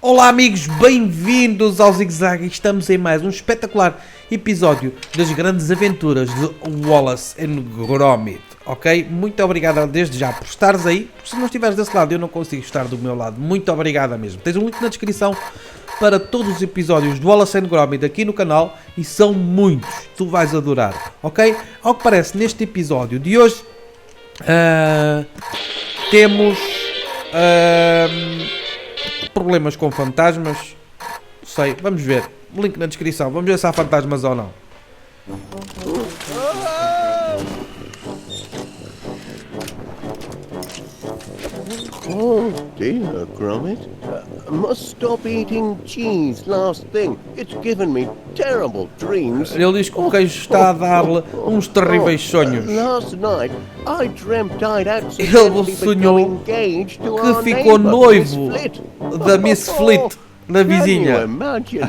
Olá amigos, bem-vindos ao ZigZag. Estamos em mais um espetacular episódio das grandes aventuras de Wallace Gromit, ok? Muito obrigado desde já por estares aí. Se não estiveres desse lado eu não consigo estar do meu lado. Muito obrigado mesmo. Tens um link na descrição para todos os episódios do Wallace Gromit aqui no canal e são muitos, tu vais adorar, ok? Ao que parece, neste episódio de hoje temos problemas com fantasmas. Sei, vamos ver. Link na descrição. Vamos ver se há fantasmas ou não. Oh dear, Gromit. Must stop eating cheese last thing. It's given me terrible dreams. Ele diz que o queijo está a dar-lhe uns terríveis sonhos. Last night I dreamt I'd Ele sonhou que ficou noivo da Miss Flit, da vizinha.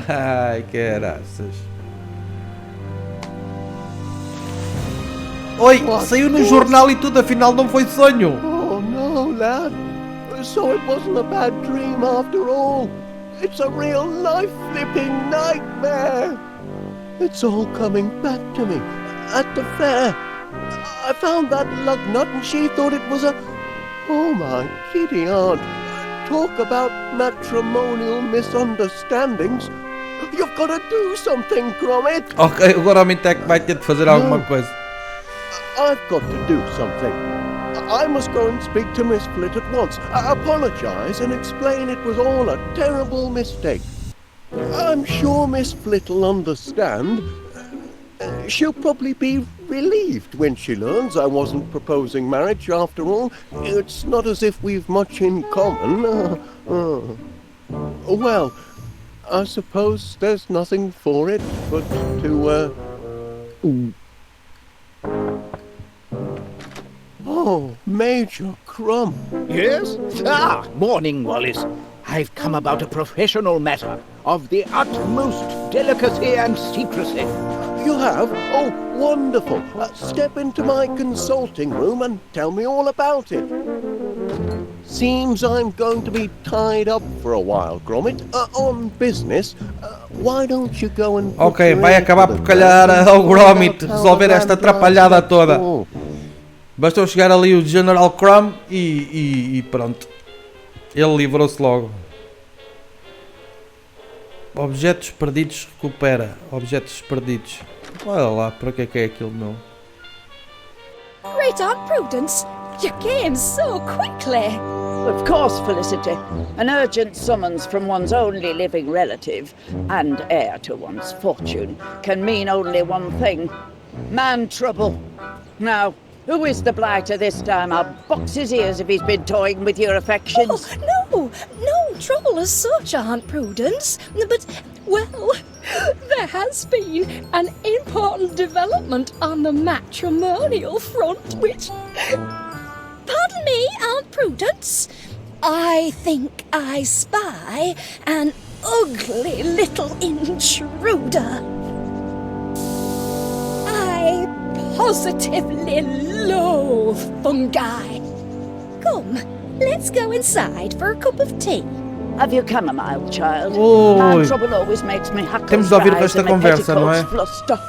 Ai, caraças. Oi, saiu no jornal e tudo, afinal não foi sonho. Oh no, lad. So it wasn't a bad dream after all. It's a real life-flipping nightmare. It's all coming back to me. At the fair, I found that lug nut and she thought it was a... Oh my kitty aunt. Talk about matrimonial misunderstandings. You've got to do something, Gromit. Ok, o Gromit é que vai ter de fazer alguma coisa. I've got to do something. I must go and speak to Miss Flit at once. Apologize and explain it was all a terrible mistake. I'm sure Miss Flit will understand. She'll probably be relieved when she learns I wasn't proposing marriage after all. It's not as if we've much in common. Well, I suppose there's nothing for it but to, Oh, Major Crumb. Yes? Morning, Wallace. I've come about a professional matter of the utmost delicacy and secrecy. You have? Oh, wonderful. Step into my consulting room and tell me all about it. Seems I'm going to be tied up for a while, Gromit, on business. Why don't you go and... Ok, vai acabar por calhar ao Gromit resolver esta atrapalhada toda. Bastou chegar ali o General Crumb e pronto. Ele livrou-se logo. Objetos perdidos recupera. Objetos perdidos. Olha lá, para que é aquilo, meu? Great Aunt Prudence, you came so quickly. Of course, Felicity. An urgent summons from one's only living relative and heir to one's fortune can mean only one thing. Man trouble. Now, who is the blighter this time? I'll box his ears if he's been toying with your affections. Oh, no trouble as such, Aunt Prudence. But, well, there has been an important development on the matrimonial front, which... Pardon me, Aunt Prudence. I think I spy an ugly little intruder. I positively loathe fungi. Come, let's go inside for a cup of tea. Have you chamomile, child? Oi. Man trouble always makes me hackles Temos de ouvir o rise resto and da my conversa, não é? petticoats fluster.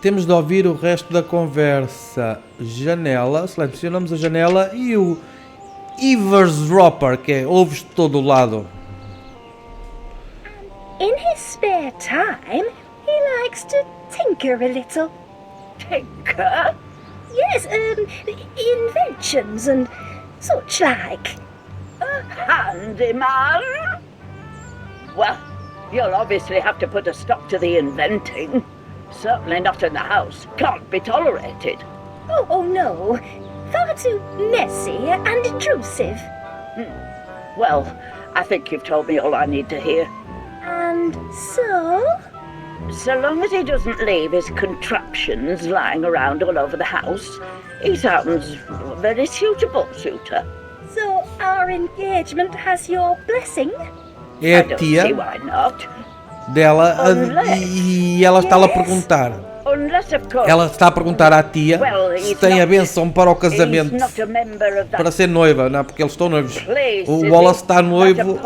Temos de ouvir o resto da conversa. Janela, selecionamos a janela e o eavesdropper, que é ouves de todo o lado. In his spare time, he likes to tinker a little. Tinker? Yes, inventions and such like. A handyman? Well, you'll obviously have to put a stop to the inventing. Certainly not in the house. Can't be tolerated. Oh no. Far too messy and intrusive. Well, I think you've told me all I need to hear. And so? So long as he doesn't leave his contraptions lying around all over the house, he sounds a very suitable suitor. So our engagement has your blessing? É I a don't see tia why not. dela e ela está-lhe a perguntar. Unless, of course, Ela está a perguntar à tia se tem a benção para o casamento, para ser noiva, não, porque eles estão noivos. O Wallace está noivo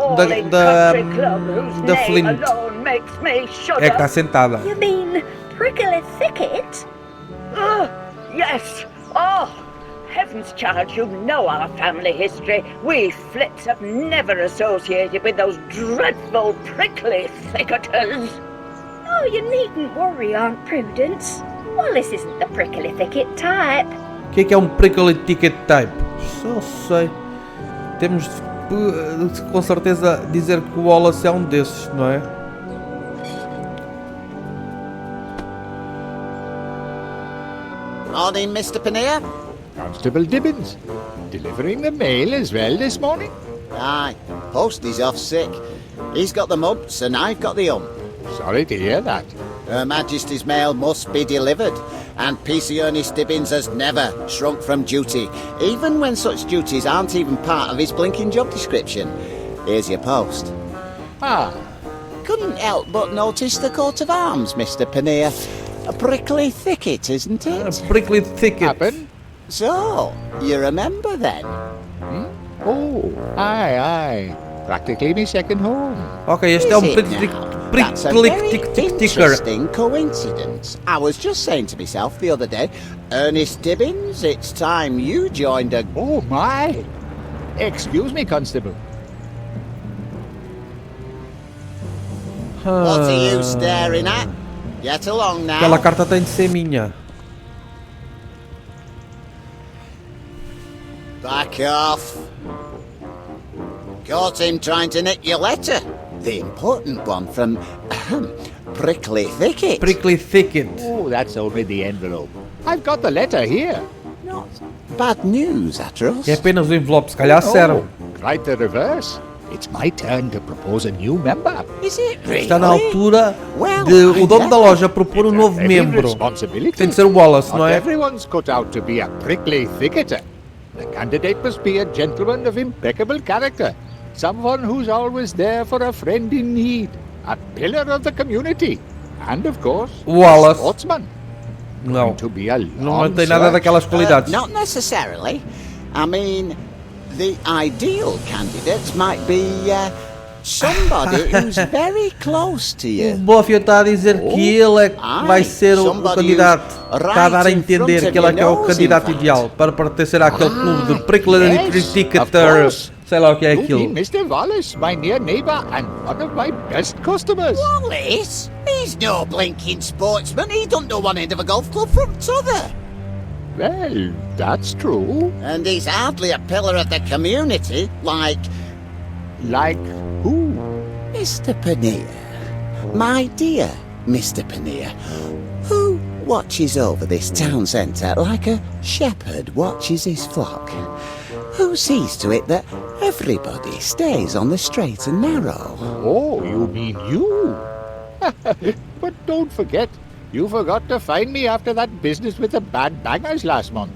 da Flint. É que está sentada. You mean Prickly Thicket? Oh, yes. Oh, heavens, child, you know our family history. We Flits have never associated with those dreadful prickly thicketers. Oh, you needn't worry, Aunt Prudence. Wallace isn't the Prickly Thicket type. O que é um Prickly Ticket Type? Só sei. Temos de com certeza dizer que o Wallace é um desses, não é? Morning, Mr. Pannier. Constable Dibbins. Delivering the mail as well this morning? Aye, Posty's off sick. He's got the mumps and I've got the hump. Sorry to hear that. Her Majesty's mail must be delivered, and PC Ernest Dibbins has never shrunk from duty, even when such duties aren't even part of his blinking job description. Here's your post. Ah, Couldn't help but notice the coat of arms, Mr. Pannier. A prickly thicket, isn't it? Prickly Thicket. happen? So, you remember then? Oh, aye. Practically my second home. Ok, este é um Is it now? That's a very Ticker. interesting coincidence. I was just saying to myself the other day, Ernest Dibbins, it's time you joined a... Oh, my. Excuse me, Constable. What are you staring at? Get along now. Aquela carta tem de ser minha. Back off. Caught him trying to nick your letter. The important one from Prickly Thicket. Prickly Thicket. Oh, that's only the envelope. I've got the letter here. Not bad news, Atros. É apenas o envelope, se calhar serve. Quite the reverse. It's my turn to propose a new member. Is it really? Está na altura Well, de o dono I da loja propor um novo Heavy membro. responsibility. Tem de ser o Wallace, Not não é? everyone's cut out to be a prickly thicketer. The candidate must be a gentleman of impeccable character. Someone who's always there for a friend in need. A pillar of the community. And, of course, Wallace. a sportsman. Não. To be a Não long tem nada search. daquelas qualidades. Not necessarily. I mean, the ideal candidate might be somebody who's very close to O you. Buffy está a dizer que ele é que vai ser o candidato. Está a dar a entender que ele é que é o candidato ideal para pertencer àquele clube de Prickly Ticketer. Sei lá o que é You aquilo. mean Mr. Wallace, my near neighbour and one of my best customers. Wallace? He's no blinking sportsman. He don't know one end of a golf club from t'other. Well, that's true. And he's hardly a pillar of the community, like Like who? Mr. Pannier. My dear Mr. Pannier, who watches over this town centre like a shepherd watches his flock. Who sees to it that everybody stays on the straight and narrow. Oh, you mean you? But don't forget, you forgot to find me after that business with the bad bangers last month.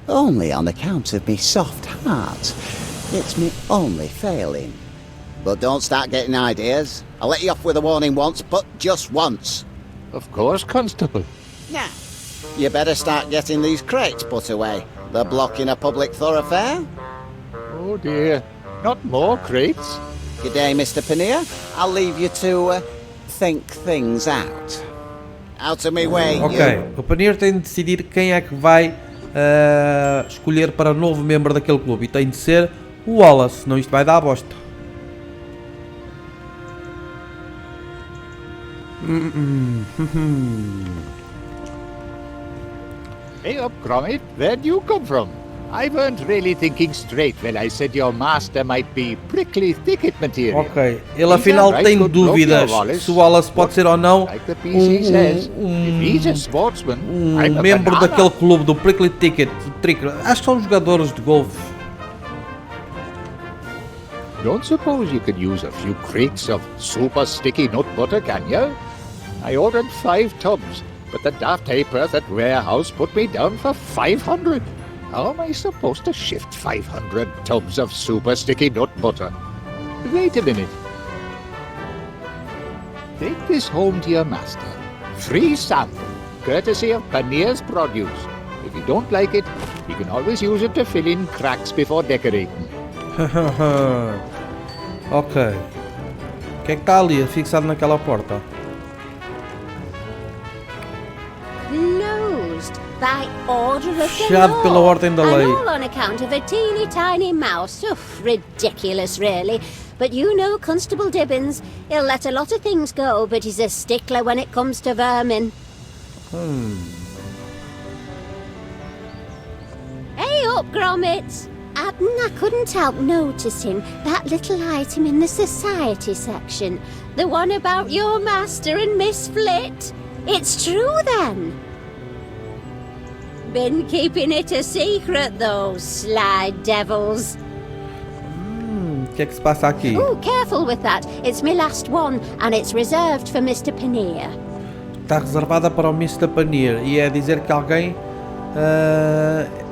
Only on account of me soft heart. It's me only failing. But don't start getting ideas. I'll let you off with a warning once, but just once. Of course, Constable. Now, you better start getting these crates put away. They're blocking a public thoroughfare. Oh dear, not more crates. Good day, Mr. Pannier. I'll leave you to think things out. Out of my way, Ok, you. o Pannier tem de decidir quem é que vai escolher para novo membro daquele clube. E tem de ser o Wallace, senão isto vai dar a bosta. Hey up, Gromit, where'd you come from? I weren't really thinking straight when I said your master might be prickly thicket material. Ok, ele afinal tem dúvidas se o Wallace pode ser ou não Like the PC says, if he's a sportsman, I'm a membro banana. daquele clube do Prickly Ticket. Acho que são jogadores de golfe. Don't suppose you could use a few crates of super sticky nut butter, can you? I ordered 5 tubs, but the daft hayperth at warehouse put me down for 500. How am I supposed to shift 500 tubs of super sticky nut butter? Wait a minute. Take this home to your master. Free sample. courtesy of Paneer's produce. If you don't like it, you can always use it to fill in cracks before decorating. Ok. O que é que está ali fixado naquela porta? Closed by order of the Fechado pela law, ordem da lei. and all on account of a teeny tiny mouse. Oh, ridiculous, really. But you know Constable Dibbins. He'll let a lot of things go, but he's a stickler when it comes to vermin. Hey up, Gromit! I couldn't help noticing that little item in the society section. The one about your master and Miss Flit. It's true, then? Been keeping it a secret, those sly devils. O que é que se passa aqui? Oh, careful with that. It's my last one, and it's reserved for Mr. Paneer. Está reservada para o Mr. Paneer e é dizer que alguém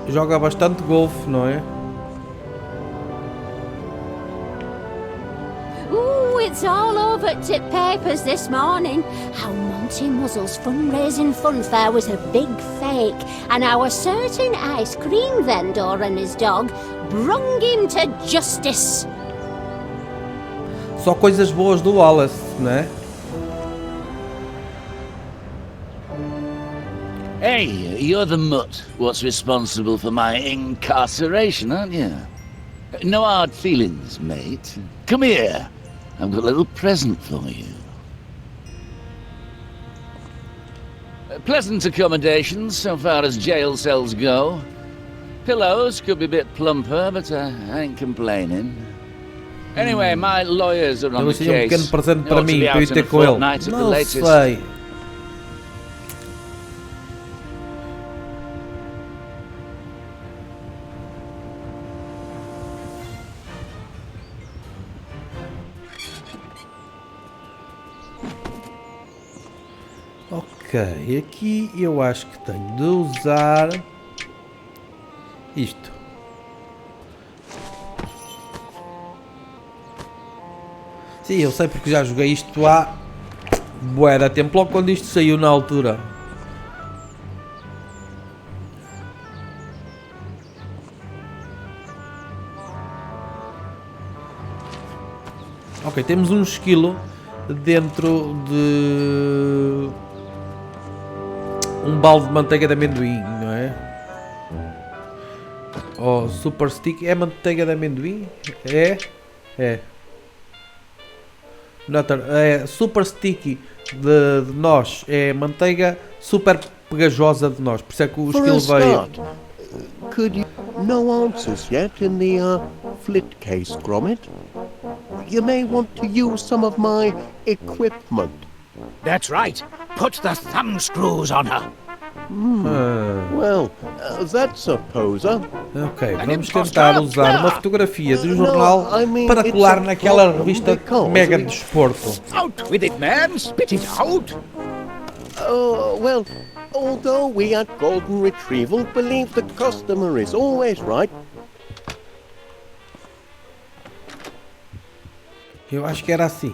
joga bastante golfe, não é? Ooh, it's all over Tip Papers this morning. How Monty Muzzle's fundraising funfair was a big fake, and how a certain ice cream vendor and his dog brung him to justice. Só coisas boas do Wallace, não é? Hey, you're the mutt what's responsible for my incarceration, aren't you? No hard feelings, mate. Come here. I've got a little present for you. Pleasant accommodations so far as jail cells go. Pillows could be a bit plumper, but I ain't complaining. Anyway, my lawyers are on the Eu case. presente para Ought to mim, be para out ir in ter a com ele. fortnight at the Não latest. sei. Ok, aqui eu acho que tenho de usar isto. Sim, eu sei porque já joguei isto há bué da tempo, logo quando isto saiu na altura. Ok, temos um esquilo dentro de um balde de manteiga de amendoim, não é? Oh, super stick é manteiga de amendoim? É? É. É super sticky de nós, é manteiga super pegajosa de nós, por isso é que o For esquilo a veio. start, could you... No answers yet in the, flit case, Gromit? You may want to use some of my equipment. That's right. Put the thumb screws on her. Well, that's a poser. Ok, vamos tentar usar uma fotografia do jornal I mean, para it's colar a naquela problem revista because Mega it- Desporto. Out with it, man. Spit it out. Well, although we at Golden Retrieval believe the customer is always right, Eu acho que era assim.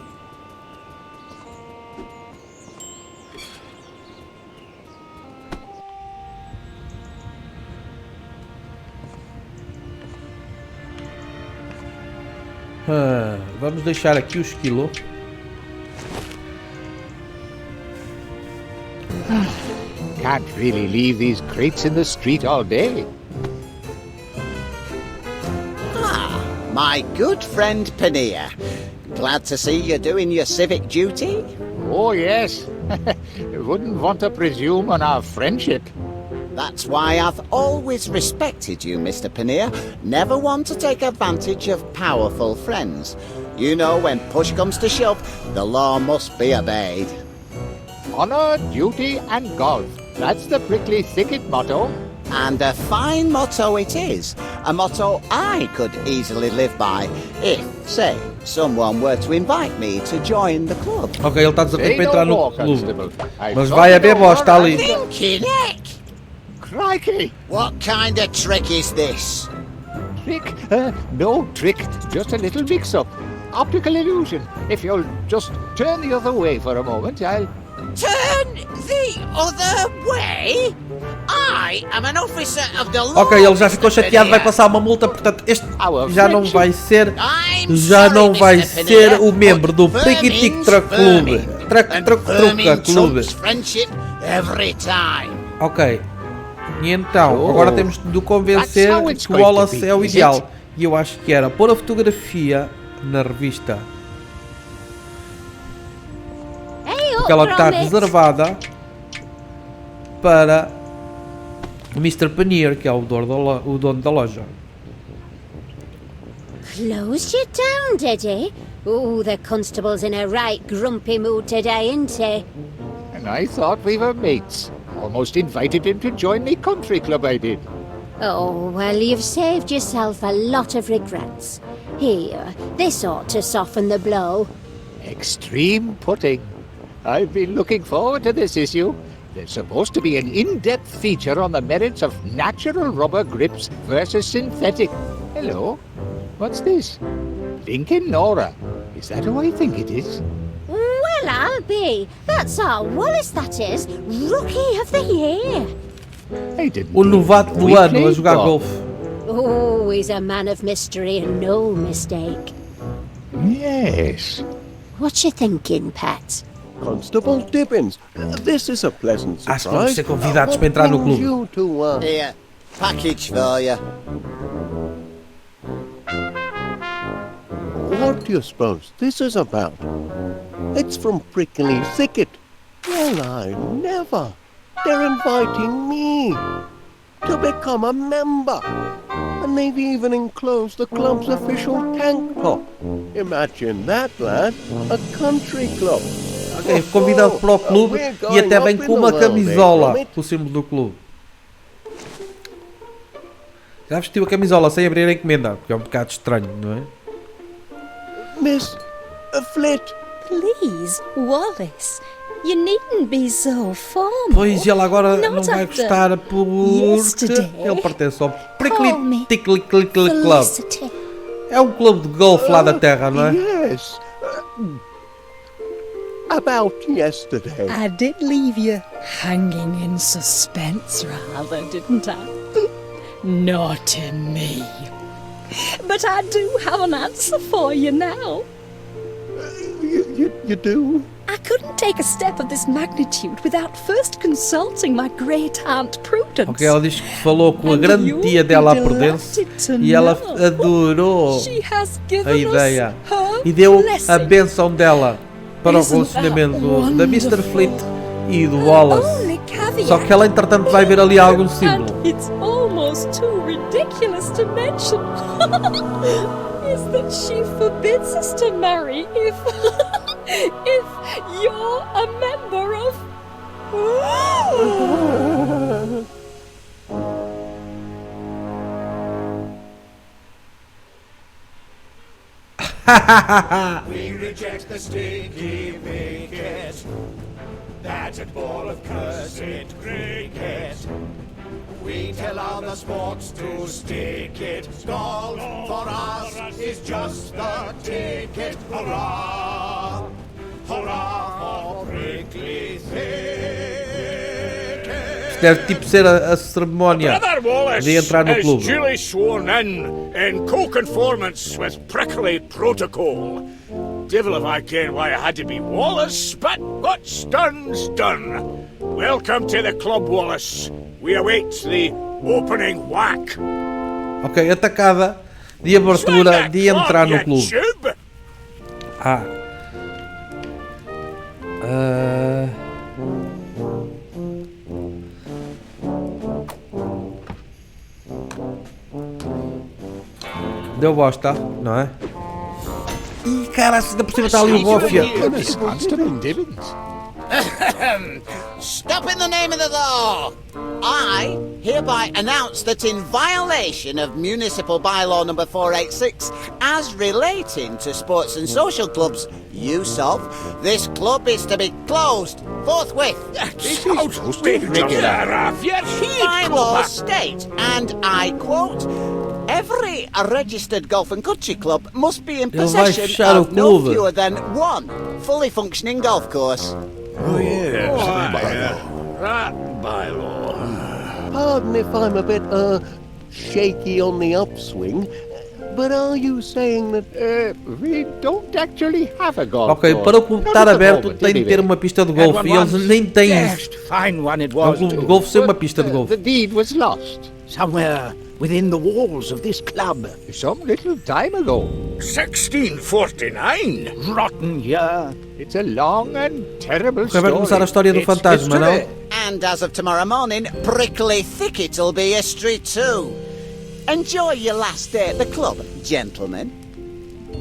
Vamos deixar aqui o esquilo. Can't really leave these crates in the street all day. My good friend Paneer. Glad to see you're doing your civic duty. Oh, yes. Wouldn't want to presume on our friendship. That's why I've always respected you, Mr. Paneer. Never one to take advantage of powerful friends. You know, when push comes to shove, the law must be obeyed. Honor, duty, and golf. That's the prickly thicket motto. And a fine motto it is. A motto I could easily live by if, say, someone were to invite me to join the club. Ok, ele está a dizer Say para no entrar no more, clube. Constable. I Mas saw vai the haver door bosta ali. and- Thinking heck! Crikey! What kind of trick is this? Trick? No trick. Just a little mix-up. Optical illusion. If you'll just turn the other way for a moment, I'll... Turn the other way? I am an officer of the law. Ok, ele já ficou chateado, vai passar uma multa, portanto este já não vai ser o membro do Piquitic Truck Club. Truca Clube. Ok. E então, agora temos de o convencer que o Wallace é o ideal. E eu acho que era pôr a fotografia na revista. Porque ela está reservada para o Mr. Paneer, que é o dono da loja. Closed you down, did he? Oh, the constable's in a right grumpy mood today, isn't he? And I thought we were mates. Almost invited him to join the country club, I did. Oh, well, you've saved yourself a lot of regrets. Here, this ought to soften the blow. Extreme putting. I've been looking forward to this issue. There's supposed to be an in-depth feature on the merits of natural rubber grips versus synthetic. Hello? What's this? Lincoln Nora. Is that who I think it is? Well, I'll be. That's our Wallace, that is. Rookie of the Year. I didn't. O novato do ano a jogar golfe. Oh, he's a man of mystery and no mistake. Yes. What you thinking, Pat? Constable Dibbins, this is a pleasant surprise. Acho que vamos ser convidados para entrar no clube. Here, package for you. What do you suppose this is about? It's from Prickly Thicket. Well, I never. They're inviting me to become a member. And they've even enclosed the club's official tank top. Imagine that, lad. A country club. Ok, convidado para o clube e até vem com uma camisola com o símbolo do clube. Já vestiu a camisola sem abrir a encomenda, porque é um bocado estranho, não é? Miss Flit. Please, Wallace, you needn't be so formal. Pois ele agora Not não vai after gostar porque yesterday. ele pertence ao Call me Prickly Club. Felicity. É um clube de golfe lá da terra, não é? Yes. About yesterday. I did leave you hanging in suspense, rather, didn't I? Naughty me. But I do have an answer for you now. You do? I couldn't take a step of this magnitude without first consulting my great aunt Prudence. Ok, ela diz que falou com a grande tia dela, a Prudence, e ela adorou a ideia e deu a benção dela para o relacionamento da Mr. Fleet e do Wallace. Só que ela entretanto vai ver ali algum símbolo. It's almost too ridiculous to mention. Is that she forbids us to marry if you're a member of. We reject the sticky wicket, that ball of cursed cricket. We tell other sports to stick it. Golf for us is just the ticket. Hurrah! Hurrah for Prickly Thicket. Isto deve tipo ser a cerimónia Brother Wallace de entrar no is clube. duly sworn in co-conformance with prickly protocol. Devil if I care why it had to be Wallace, but what's done's done. Welcome to the club, Wallace. We await the opening whack. Ok, atacada de abertura de entrar no clube. Deu bosta, não é? Ih, cara, ainda por cima está ali o Bofia. Stop in the name of the law! I hereby announce that in violation of Municipal Bylaw number 486, as relating to sports and social clubs, use of, this club is to be closed forthwith. Bylaws state, and I quote, every registered golf and country club must be in possession of no fewer than one fully functioning golf course. Oh, yes, that bylaw. Pardon if I'm a bit, shaky on the upswing, but are you saying that... We don't actually have a golf Ok, course. para o clube estar aberto tem de ter uma pista de golfe e eles nem têm isso. Fine one it É um was, clube de too. golfe sem uma pista de The golfe. deed was lost. Somewhere within the walls of this club. Some little time ago. 1649? Rotten year. It's a long and terrible Ok, vai começar a história do fantasma, não? And as of tomorrow morning, Prickly Thicket'll be history too. Enjoy your last day at the club, gentlemen.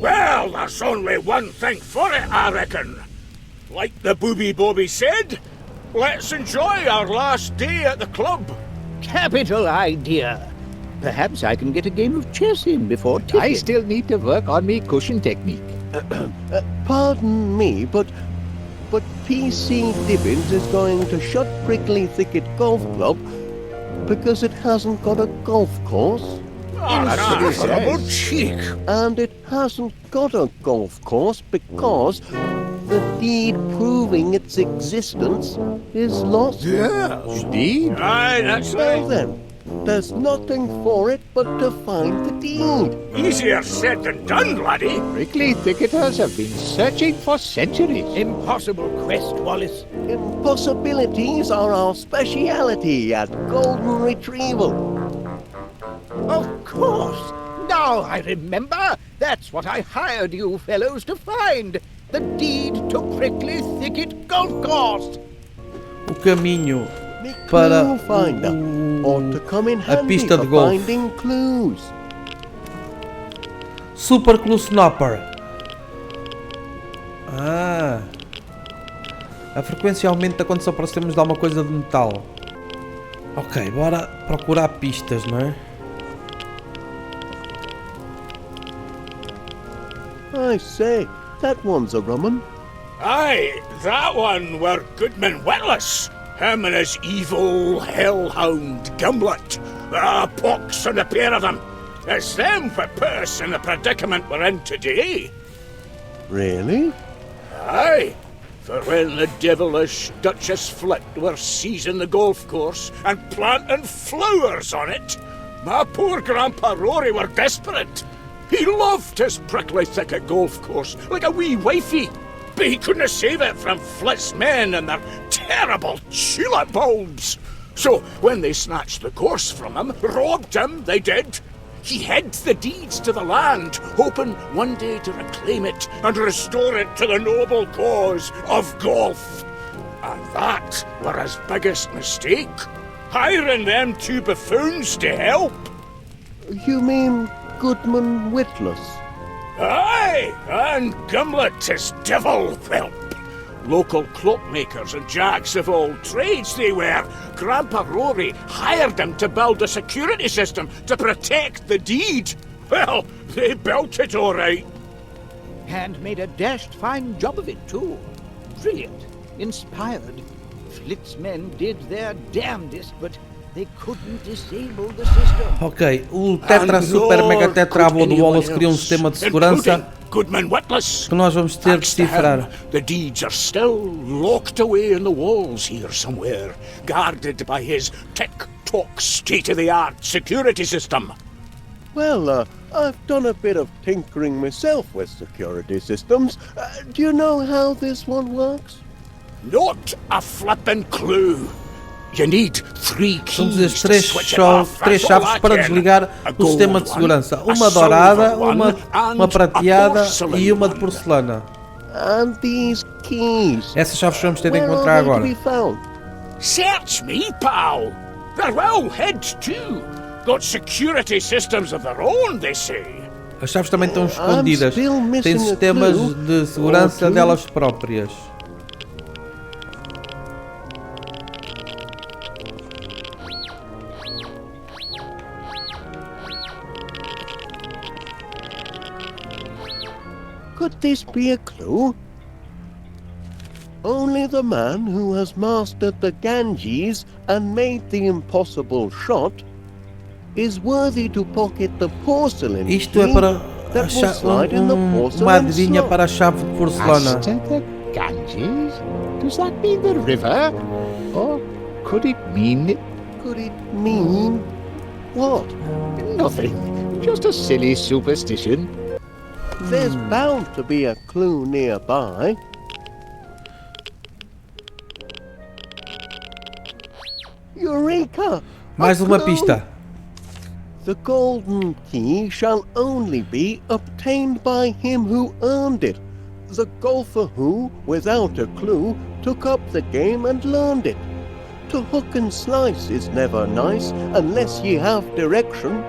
Well, there's only one thing for it, I reckon. Like the Booby Bobby said, let's enjoy our last day at the club. Capital idea. Perhaps I can get a game of chess in before tiffin. I still need to work on me cushion technique. Pardon me, but PC Dibbins is going to shut Prickly Thicket Golf Club because it hasn't got a golf course. Oh, that's terrible cheek. And it hasn't got a golf course because the deed proving its existence is lost. Yes. Deed? Aye, that's Well right. then, there's nothing for it but to find the deed. Easier said than done, laddie. Prickly thicketers have been searching for centuries. Impossible quest, Wallace. Impossibilities are our speciality at Golden Retrieval. Of course! Now I remember! That's what I hired you fellows to find! The deed to Prickly Thicket Golf Course! O caminho The para clue finder ought to come in handy pista de for golfe. finding clues. Super Clue Snapper. A frequência aumenta quando se aproximamos de alguma coisa de metal. Ok, bora procurar pistas, não é? I say, that one's a rum un. Aye, that one were Goodman Witless. Him and his evil hellhound Gimlet. Pox on the pair of them. It's them that put us in the predicament we're in today. Really? Aye, for when the devilish Duchess Flit were seizing the golf course and planting flowers on it, my poor Grandpa Rory were desperate. He loved his Prickly Thicket golf course like a wee wifey, but he couldn't save it from Flit's men and their terrible tulip bulbs. So when they snatched the course from him, robbed him, they did, he hid the deeds to the land, hoping one day to reclaim it and restore it to the noble cause of golf. And that were his biggest mistake, hiring them two buffoons to help. You mean Goodman Witless? Aye, and Gimlet his devil whelp. Local cloakmakers and jacks of all trades they were. Grandpa Rory hired them to build a security system to protect the deed. Well, they built it all right. And made a dashed fine job of it, too. Brilliant. Inspired. Flit's men did their damnedest, but they couldn't disable the system. Ok, o Tetra Super Mega Tetra Avô do Wallace criou sistema de segurança Goodman Witless. que nós vamos ter de decifrar. The deeds are still locked away in the walls here somewhere, guarded by his tick-tock state-of-the-art security system. Well, I've done a bit of tinkering myself with security systems. Do you know how this one works? Not a flippin' clue. You need 3 São keys as to três switch it off. chaves That's all para I can. desligar A o gold sistema de one, segurança. a Uma silver dourada, one, uma and a prateada porcelain e uma de one. porcelana. And these keys. Essas chaves vamos ter de Where encontrar are they to agora. be found? Search me, pal. They're well hid too. Got security systems of their own, they say. As chaves também estão escondidas. still missing Têm a sistemas clue de segurança or two. delas próprias. Could this be a clue? Only the man who has mastered the Ganges and made the impossible shot is worthy to pocket the porcelain Isto é key para that will slide in the uma porcelain adivinha slot. para a chave de porcelana. Master the Ganges? Does that mean the river? Or could it mean... Could it mean what? Nothing. Just a silly superstition. There's bound to be a clue nearby. Eureka! Mais A uma clue! pista. The golden key shall only be obtained by him who earned it. The golfer who, without a clue, took up the game and learned it. To hook and slice is never nice unless ye have direction.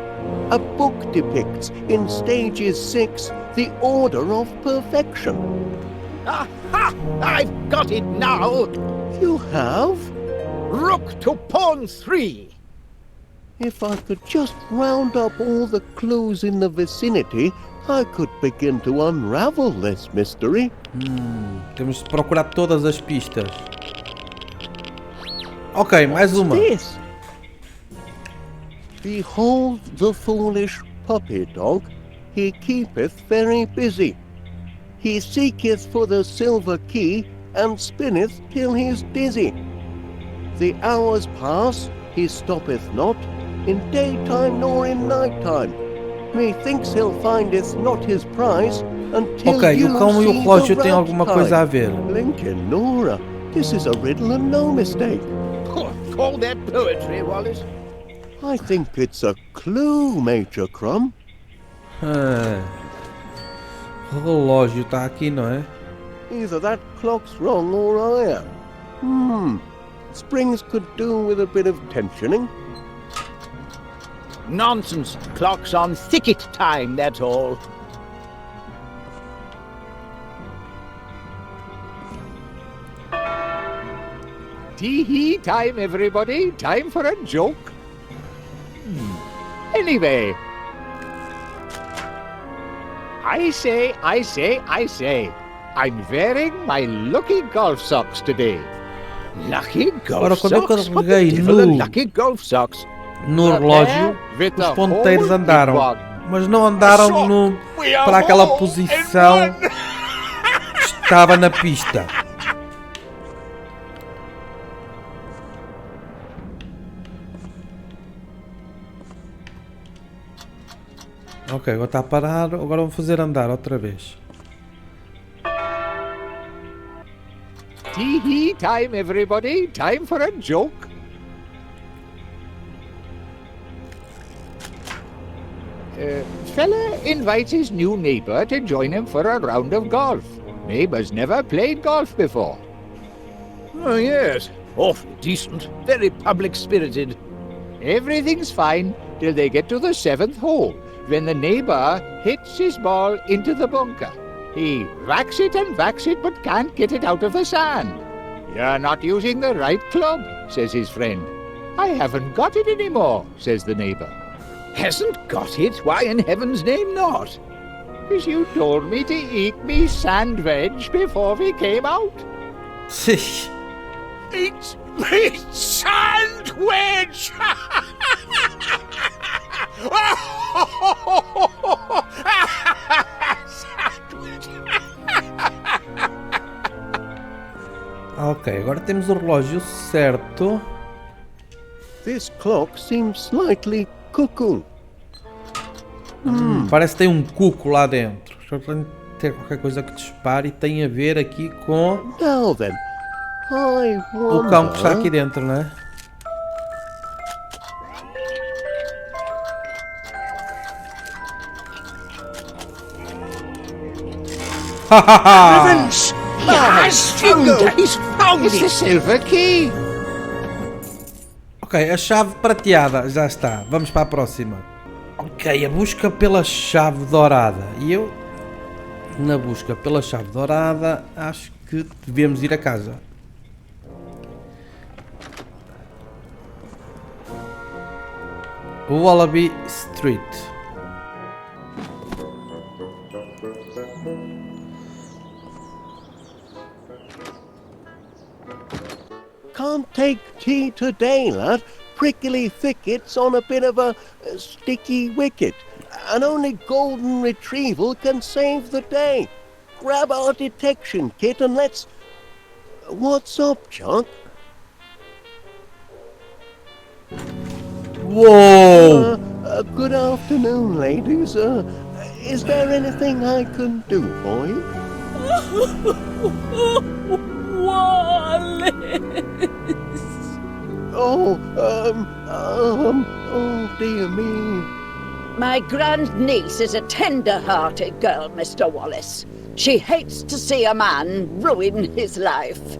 A book depicts in stages 6 the order of perfection. Aha! I've got it now! You have? Rook to pawn 3! If I could just round up all the clues in the vicinity, I could begin to unravel this mystery. Temos de procurar todas as pistas. Ok, mais uma. This. Behold the foolish puppy dog, he keepeth very busy. He seeketh for the silver key, and spinneth till he's dizzy. The hours pass, he stoppeth not, in daytime nor in nighttime. Methinks he'll findeth not his prize, until Ok, you o cão e o see relógio the têm alguma coisa a ver. Blinkin' Nora, this is a riddle and no mistake. Call that poetry, Wallace. I think it's a clue, Major Crumb. O relógio está aqui, não é? Either that clock's wrong or I am. Springs could do with a bit of tensioning. Nonsense. Clock's on thicket time, that's all. Tee-hee time, everybody. Time for a joke. Anyway. I say. I'm wearing my lucky golf socks today. Lucky Ora, golf quando eu socks? What the carreguei devil are no- lucky golf socks? No relógio, os ponteiros andaram. Mas não andaram para aquela posição que estava na pista. Ok, agora está a parar. Agora vou fazer andar outra vez. Tee-hee time, everybody. Time for a joke. Fella invites his new neighbor to join him for a round of golf. Neighbor's never played golf before. Oh, yes. Awfully decent. Very public-spirited. Everything's fine till they get to the 7th hole, when the neighbor hits his ball into the bunker. He whacks it and whacks it, but can't get it out of the sand. You're not using the right club, says his friend. I haven't got it anymore, says the neighbor. Hasn't got it? Why in heaven's name not? 'Cause you told me to eat me sand veg before we came out. Eat me sandwich! Ok, agora temos o relógio certo. This clock seems slightly cuckoo. Parece que tem um cuco lá dentro. Só tem que ter qualquer coisa que dispare e tem a ver aqui com Now then, I o cão que está aqui wonder... dentro, não é? Heavens! He has found it! He's found It's the it! silver key. Ok, a chave prateada, já está. Vamos para a próxima. Ok, a busca pela chave dourada. E eu, na busca pela chave dourada, acho que devemos ir a casa. Wallaby Street. Can't take tea today, lad. Prickly thickets on a bit of a sticky wicket. And only golden retrieval can save the day. grab our detection kit and let's... What's up, Chuck? Uou! Good afternoon, ladies. Is there anything I can do for you? Wallace! Oh, oh dear me. My grandniece is a tender-hearted girl, Mr. Wallace. She hates to see a man ruin his life.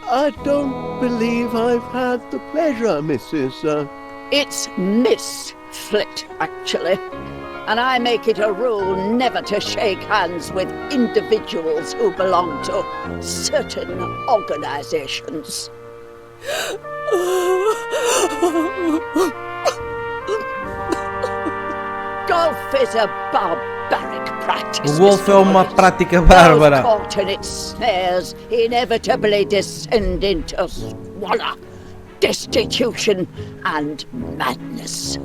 I don't believe I've had the pleasure, Mrs. It's Miss Flit, actually. And I make it a rule never to shake hands with individuals who belong to certain organizations. Golf is a barbaric practice. O golfe é uma prática bárbara. Those caught in its snares inevitably descend into squalor, destitution, and madness.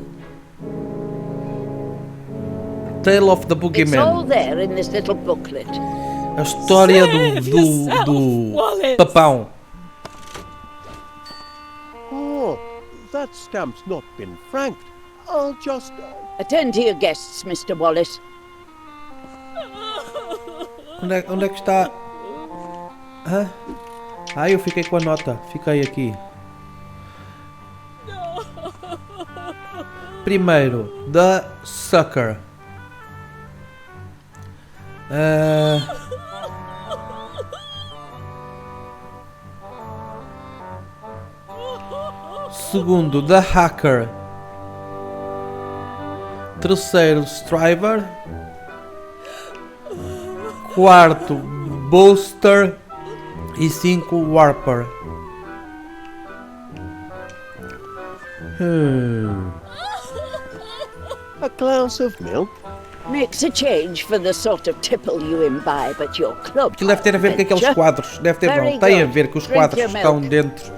Tale of the It's all Boogeyman. there in this little booklet. A história do papão. Oh, that stamp's not been franked. I'll just... Attend to your guests, Mr. Wallace. Onde é que está? Hã? Ah, eu fiquei com a nota. Fiquei aqui. Primeiro, The Sucker. Segundo, The Hacker. Terceiro, Striver. Quarto, Booster. E 5, Warper. A glass of milk? Makes a change for the sort of tipple you imbibe at your club. Aquilo deve ter a ver com aqueles quadros. Deve ter, não. Tem a ver com os quadros que estão dentro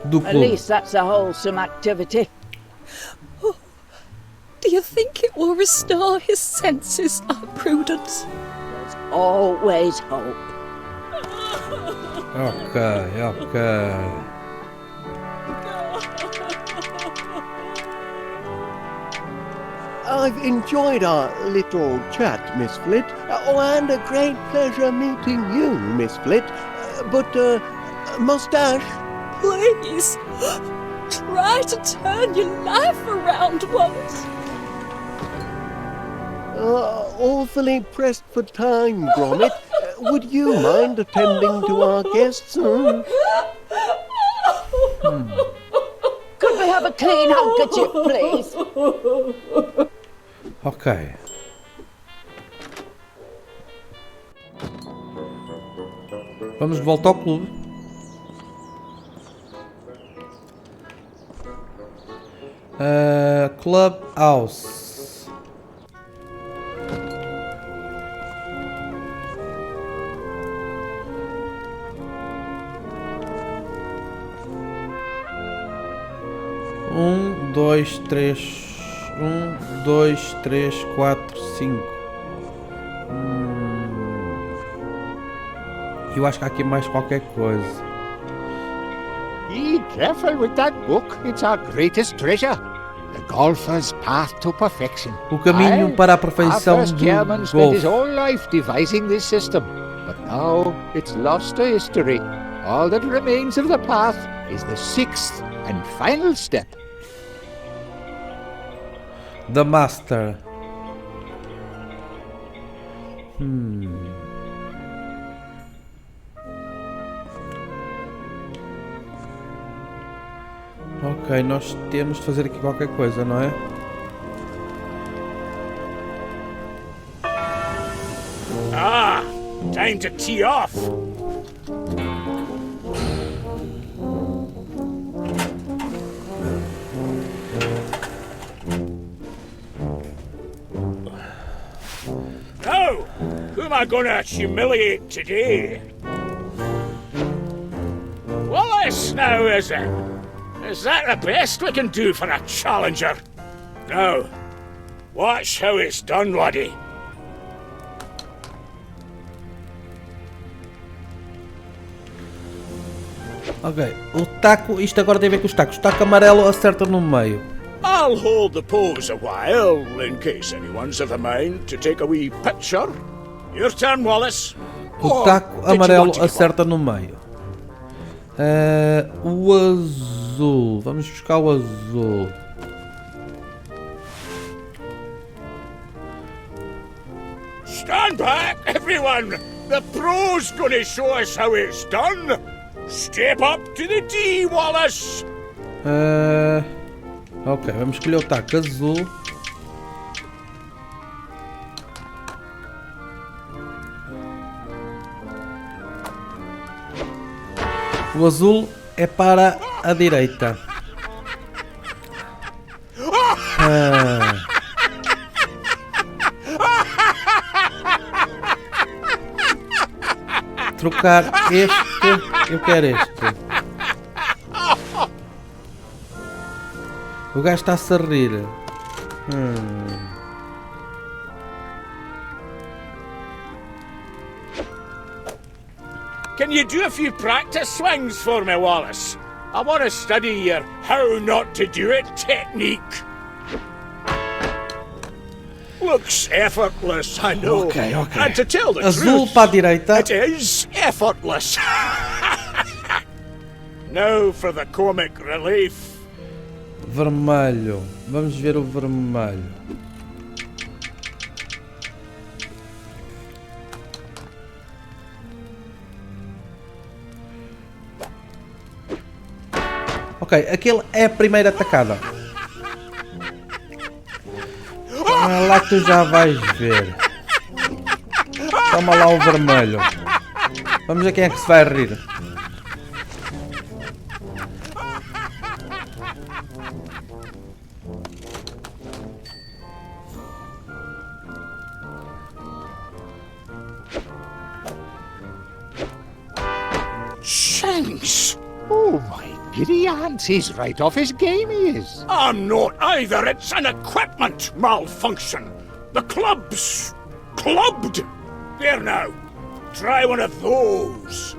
do At clube. least that's a wholesome activity. Do you think it will restore his senses, Aunt Prudence? Always hope. Ok. I've enjoyed our little chat, Miss Flit. Oh, and a great pleasure meeting you, Miss Flit. But, mustache? Please, try to turn your life around once. Awfully pressed for time, Gromit. Would you mind attending to our guests? Could we have a clean handkerchief, please? Ok. Vamos de volta ao clube. Clubhouse. Um, dois, três, quatro, 5. Eu acho que há aqui mais qualquer coisa. Be careful with that book. It's our greatest treasure. The golfer's path to perfection. O caminho para a perfeição Our first chairman do spent his golfe. whole life devising this system, but now it's lost to history. All that remains of the path is the 6th and final step. The Master. Ok, nós temos de fazer aqui qualquer coisa, não é? Ah, time to tee off. Now, who am I gonna humiliate today? Wallace now, is it? Is that the best we can do for a challenger? Now, watch how it's done, laddie. Ok, o taco, isto agora tem a ver com os tacos. O taco amarelo acerta no meio. I'll hold the pose a while, in case anyone's of a mind to take a wee picture. Your turn, Wallace. O taco amarelo acerta no meio. O azul. Vamos buscar o azul. Stand back, everyone! The pro's gonna show us how it's done! Step up to the D, Wallace! Ok, vamos escolher o taco azul. O azul é para a direita. Trocar este, eu quero este. O gajo está-se a rir. Can you do a few practice swings for me, Wallace? I want to study your how not to do it technique. Looks effortless, I know. Ok. And to tell the Azul truth, para a direita. it is effortless. Now for the comic relief. Vermelho. Vamos ver o vermelho. Ok, aquele é a primeira atacada. Lá que tu já vais ver. Toma lá o vermelho. Vamos ver quem é que se vai rir. Thanks! Oh, my giddy aunt, he's right off his game, he is. I'm not either. It's an equipment malfunction. The club's clubbed. There now. Try one of those.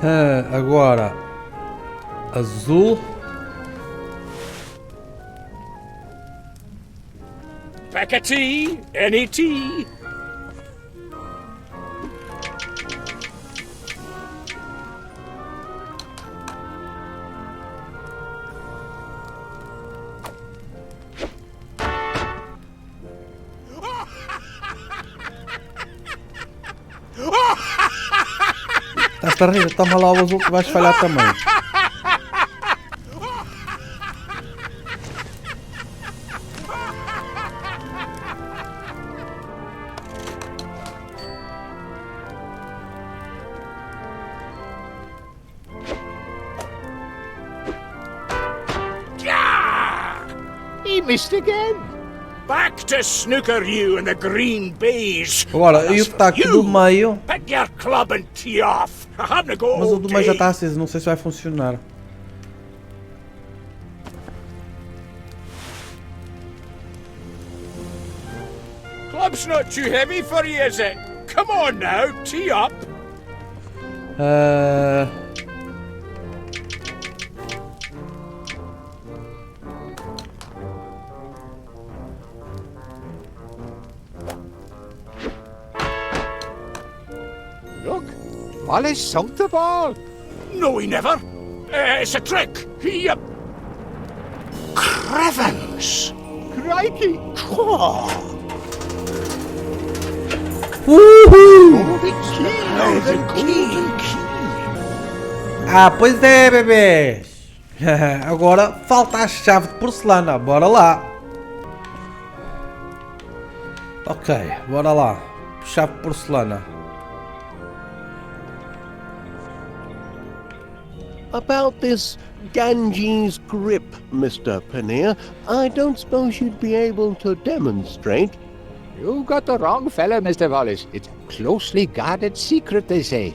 Agora, azul. Pick a tea. Any tea. Estás a rir? Toma lá o azul que vais falhar também. He missed again. Back to snooker, you and the green baize. Agora, e o taco do meio? Pick your club and tee off. I haven't got Mas o all do meio já day. está aceso, não sei se vai funcionar. Club's not too heavy for you, is it? Come on now, tee up. Look, Wallace sunk the ball. No, he never. It's a trick. He, Crevens. Crikey! Uhul! The key! Ah, pois é, bebês! Agora falta a chave de porcelana, bora lá! Ok, bora lá. Chave de porcelana. About this Ganges grip, Mr. Paneer, I don't suppose you'd be able to demonstrate. You got the wrong fella, Mr. Wallace. It's a closely guarded secret, they say.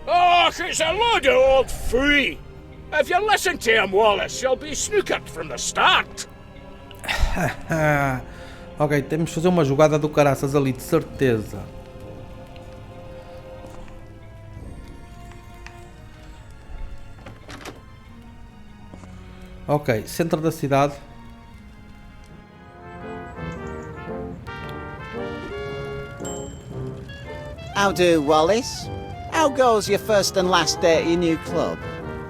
Oh, it's a load of old phooey. If you listen to him, Wallace, you'll be snookered from the start. Ok, temos de fazer uma jogada do caraças ali, de certeza. Ok, centro da cidade. How do, Wallace? How goes your first and last day at your new club?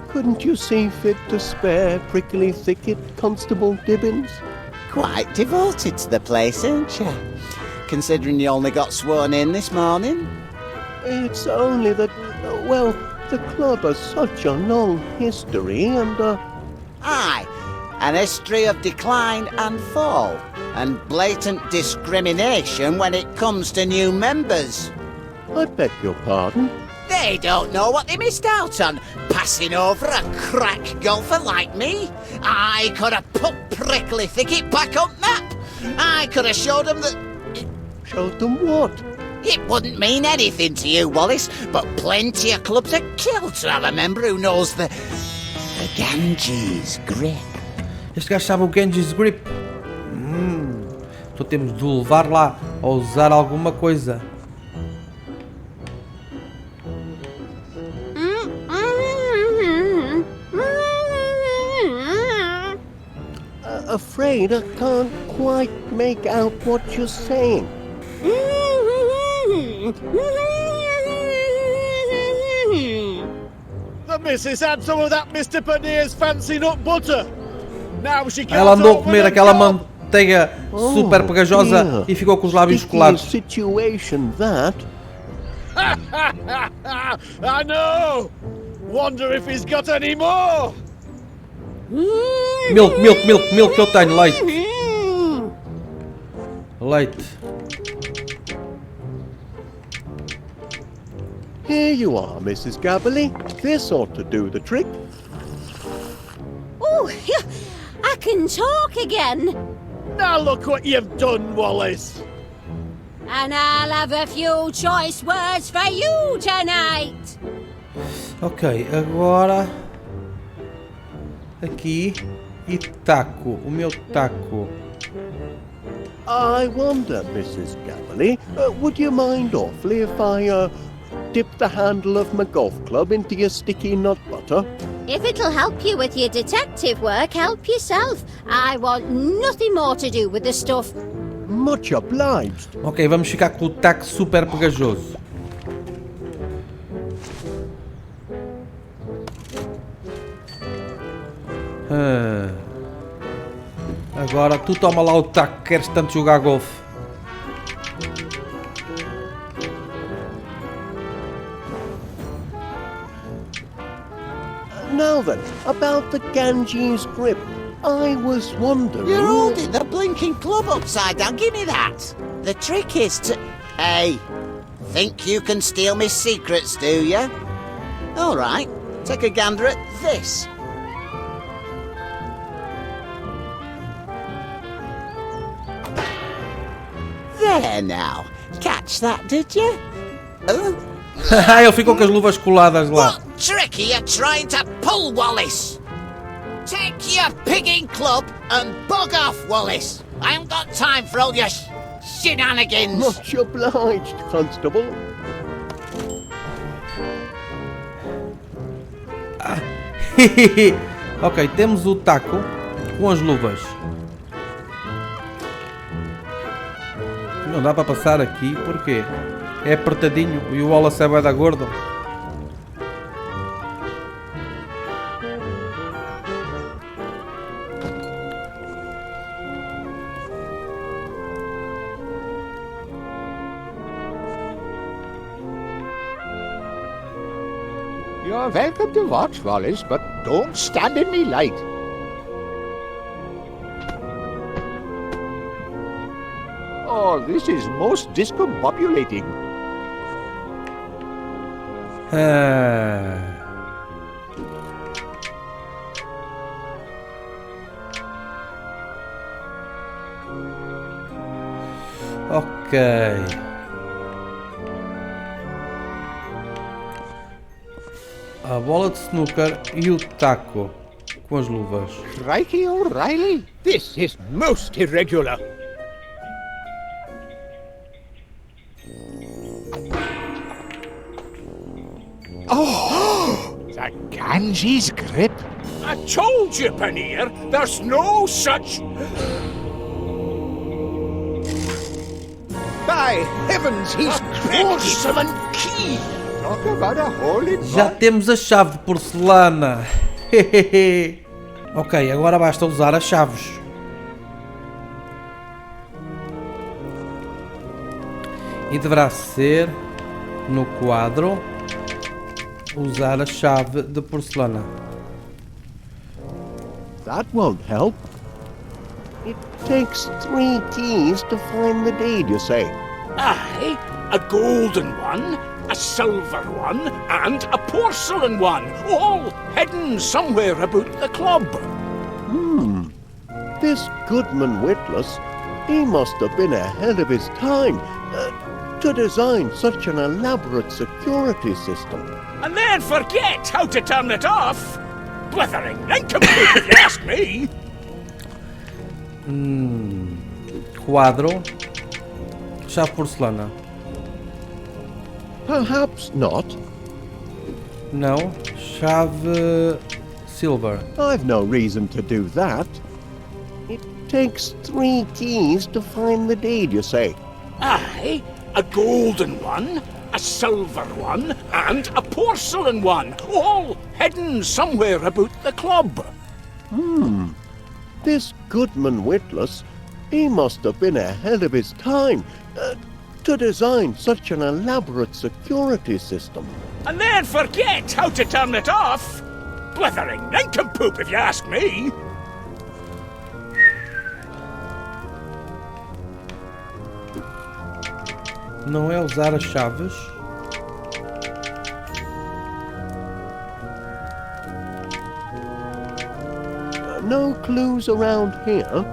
Couldn't you see fit to spare Prickly Thicket, Constable Dibbins? Quite devoted to the place, aren't you? Considering you only got sworn in this morning. It's only that, well, the club has such a long history and, Aye, an history of decline and fall, and blatant discrimination when it comes to new members. I beg your pardon? They don't know what they missed out on, passing over a crack golfer like me. I could have put Prickly Thicket back on map. I could have showed them that... Showed them what? It wouldn't mean anything to you, Wallace, but plenty of clubs are killed to have a member who knows the Ganges grip. Este gajo sabe o Ganges Grip. Então temos de o levar lá a usar alguma coisa. Afraid I can't quite make out what you're saying. The missus had some of that Mr. Panier's fancy nut butter. Now she can't Ela andou a open comer a aquela job. manteiga super pegajosa dear. e ficou com os lábios Sticky colados. situation that. I know. Wonder if he's got any more. Milk que eu tenho, leite. Leite. Here you are, Mrs. Gabberly. This ought to do the trick. Oh, I can talk again. Now look what you've done, Wallace. And I'll have a few choice words for you tonight. Ok, agora... Aqui. E taco. O meu taco. I wonder, Mrs. Gabberly, would you mind awfully if I, dip the handle of my golf club into your sticky nut butter? If it'll help you with your detective work, help yourself. I want nothing more to do with the stuff. Much obliged. Ok, vamos ficar com o taco super pegajoso. Agora tu toma lá o taco, queres tanto jogar golfe. Now then, about the Ganges grip. I was wondering... You're holding the blinking club upside down, give me that. The trick is to... Hey, think you can steal me secrets, do you? All right, take a gander at this. There now, catch that, did you? Ele ficou com as luvas coladas lá. What trick are you trying to pull, Wallace? Take your pigging club and bug off, Wallace. I haven't got time for all your shenanigans. Much obliged, Constable. Ok, temos o taco com as luvas. Não dá para passar aqui, porquê? É apertadinho e o Wallace é bué da gordo. You're welcome to watch, Wallace, but don't stand in me light. Oh, this is most discombobulating. Ok. A bola de snooker e o taco com as luvas. Crikey O'Reilly, This is most irregular. the Ganges grip. I told you, Paneer, there's no such... By heavens, he's porcelain key! Talk about a hole in Já temos a chave de porcelana. Ok, agora basta usar as chaves. E deverá ser no quadro usar a chave de porcelana. That won't help. It takes 3 keys to find the deed, you say. Aye, a golden one, a silver one, and a porcelain one, all hidden somewhere about the club. This Goodman Witless, he must have been ahead of his time to design such an elaborate security system. And then forget how to turn it off. Blithering nincompoop, if you ask me. Quadro. Chave porcelana. Perhaps not. Não. Chave silver. I've no reason to do that. It takes 3 keys to find the deed, you say. Aye, a golden one, a silver one, and a porcelain one, all hidden somewhere about the club. This Goodman Witless, he must have been ahead of his time to design such an elaborate security system. And then forget how to turn it off. Blithering nincompoop, if you ask me. Não é usar as chaves. No clues around here.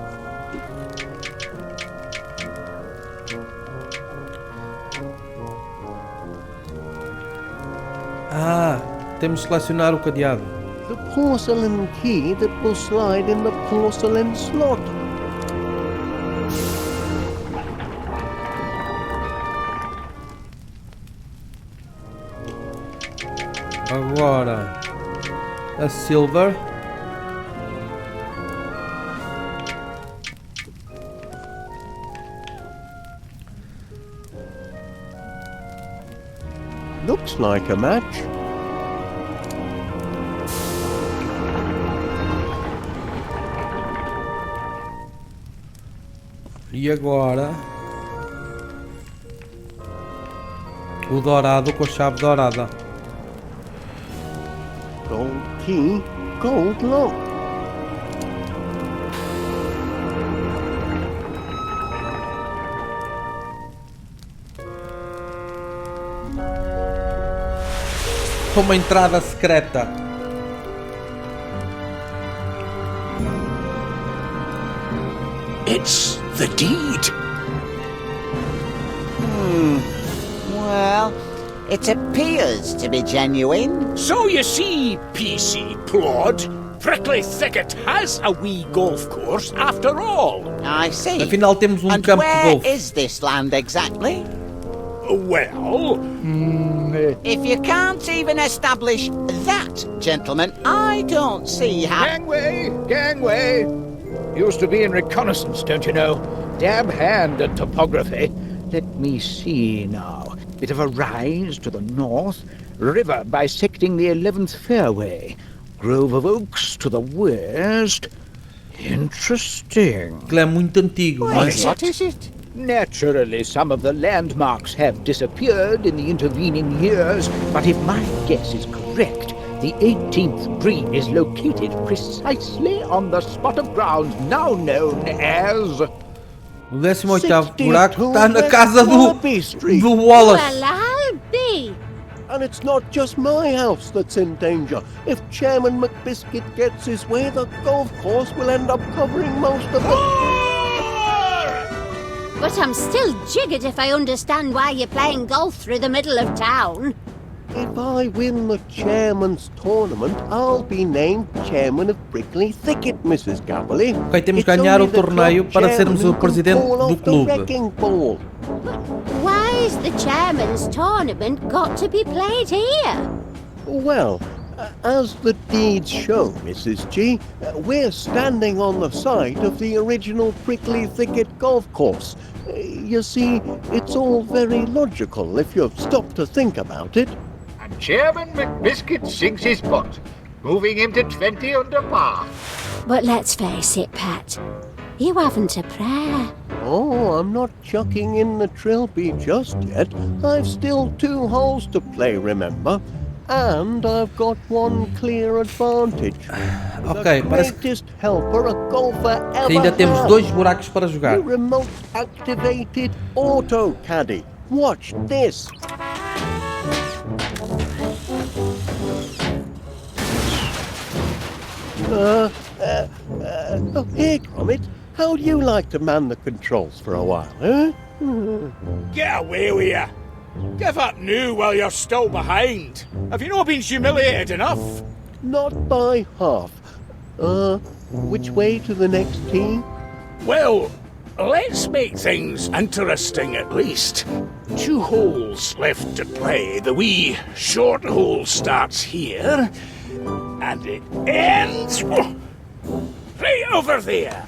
Ah, temos de selecionar o cadeado. The porcelain key that will slide in the porcelain slot. Agora a silver. Looks like a match. E agora o dourado com a chave dourada. Gold key, gold lock. Uma entrada secreta. It's the deed. Well, it appears to be genuine. So you see, PC Plod, Prickly Thicket has a wee golf course after all. I see. Afinal temos And campo de where golfe. is this land exactly? Well, If you can't even establish that, gentlemen, I don't see how... Gangway! Gangway! Used to be in reconnaissance, don't you know? Dab hand at topography. Let me see now. Bit of a rise to the north, river bisecting the 11th fairway, grove of oaks to the west. Interesting. Aquilo é muito antigo, não é? What is it? Naturally, some of the landmarks have disappeared in the intervening years, but if my guess is correct, the 18th green is located precisely on the spot of ground now known as... O 18º buraco está na casa do Wallace. Well, I'll be. And it's not just my house that's in danger. If Chairman McBiscuit gets his way, the golf course will end up covering most of the... But I'm still jiggered if I understand why you're playing golf through the middle of town. If I win the Chairman's tournament, I'll be named Chairman of Prickly Thicket, Mrs. Gabberley. Ok, temos que ganhar o torneio para sermos o presidente do clube. Why's the chairman's tournament got to be played here? Well, As the deeds show, Mrs. G, we're standing on the site of the original Prickly Thicket golf course. You see, it's all very logical if you stop to think about it. And Chairman McBiscuit sinks his butt, moving him to 20 under par. But let's face it, Pat. You haven't a prayer. Oh, I'm not chucking in the trilby just yet. I've still 2 holes to play, remember? And I've got one clear advantage. Ok, the parece que greatest helper a golfer ever ainda temos had. 2 buracos para jogar. The remote activated auto caddy. Watch this. Oh, here, Gromit. How'd you like to man the controls for a while, huh? Get away with you. Give up now while you're still behind. Have you not been humiliated enough? Not by half. Which way to the next tee? Well, let's make things interesting at least. 2 holes left to play. The wee short hole starts here, and it ends right over there.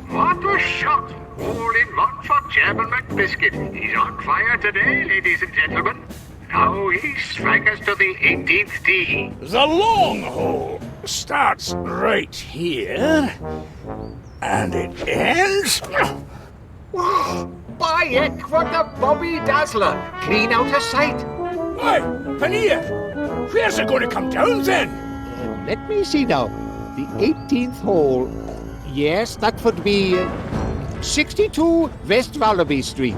What a shot! All in one for Chairman McBiscuit. He's on fire today, ladies and gentlemen. Now he strikes to the 18th tee. The long hole starts right here, and it ends... By heck, what a Bobby Dazzler! Clean out of sight. Why, Panea, where's it going to come down then? Let me see now. The 18th hole. Yes, that would be 62 West Wallaby Street.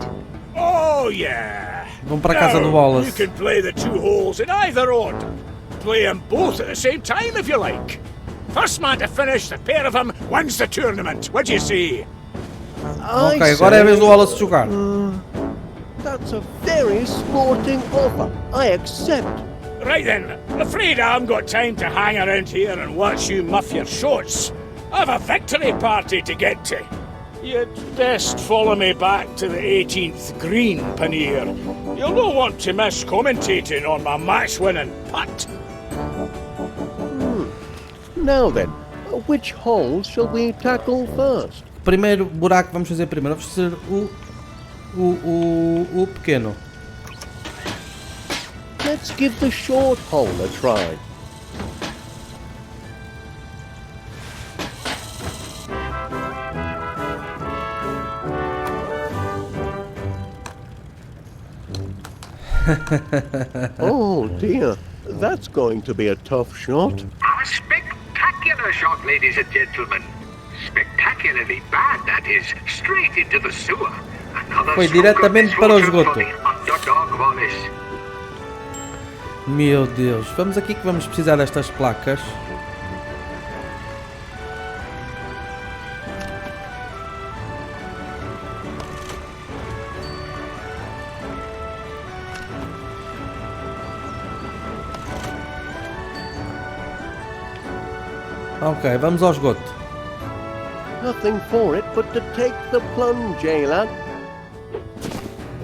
Oh, yeah. Vamos para a casa do Now, Wallace. you can play the 2 holes in either order. Play them both at the same time if you like. First man to finish, the pair of them wins the tournament. What do you say? Ok, agora é a vez do Wallace jogar. That's a very sporting offer. I accept. Right then, afraid I haven't got time to hang around here and watch you muff your shots. I've a victory party to get to. You'd best follow me back to the 18th green, Panea. You'll not want to miss commentating on my match-winning putt. Now then, which hole shall we tackle first? Primeiro buraco que vamos fazer primeiro. Vamos fazer o pequeno. Let's give the short hole a try. Oh dear, that's going to be a tough shot. A spectacular shot, ladies and gentlemen. Spectacularly bad, that is. Straight into the sewer. Another Foi stroke of diretamente para o misfortune for esgoto. the underdog Wallace. Meu Deus, vamos aqui que vamos precisar destas placas. Ok, vamos ao esgoto. Nothing for it but to take the plunge, eh, lad?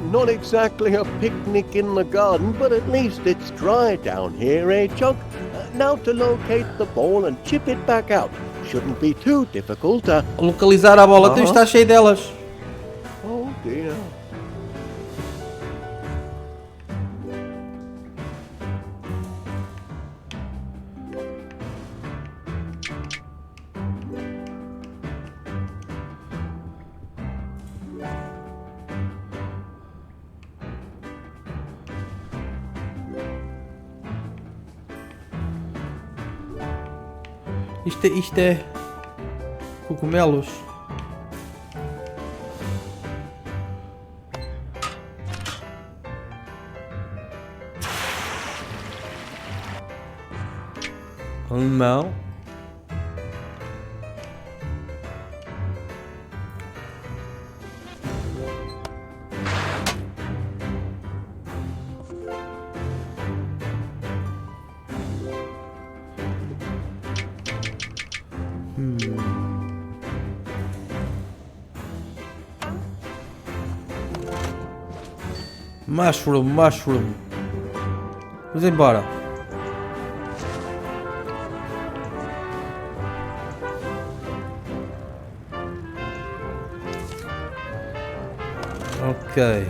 Not exactly a picnic in the garden, but at least it's dry down here, eh, Chuck? Now to locate the ball and chip it back out. Shouldn't be too difficult. Localizar a bola, tem que estar cheio delas. Oh dear. Isto é cogumelos. Não. Mushroom. Vamos embora. Ok.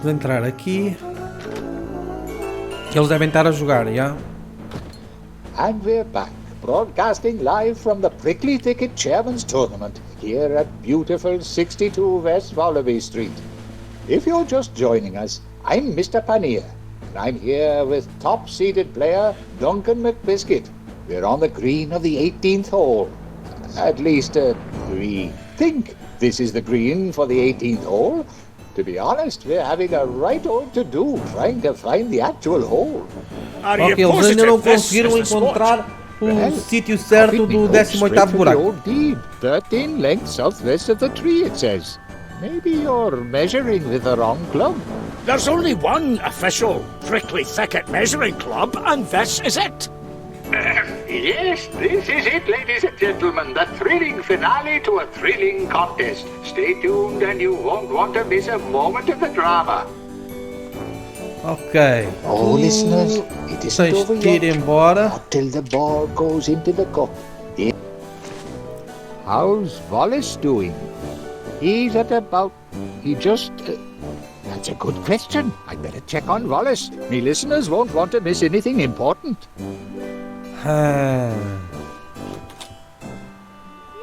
Vou entrar aqui. Eles devem estar a jogar, já? And we're back, broadcasting live from the Prickly Thicket Chairman's Tournament here at beautiful 62 West Wallaby Street. If you're just joining us, I'm Mr. Paneer, and I'm here with top-seeded player Duncan McBiscuit. We're on the green of the 18th hole. At least, we think this is the green for the 18th hole. To be honest, we're having a right old to-do trying to find the actual hole. Ok, eles ainda não conseguiram encontrar o sítio certo do 18º buraco. 13 lengths southwest of the tree, it says. Maybe you're measuring with the wrong club. There's only one official Prickly Thicket Measuring Club, and this is it. Yes, this is it, ladies and gentlemen. The thrilling finale to a thrilling contest. Stay tuned and you won't want to miss a moment of the drama. Ok. Oh, listeners, it isn't over yet. Embora. Not till the ball goes into the cup. How's Wallace doing? He's at about... That's a good question. I'd better check on Wallace. Me listeners won't want to miss anything important.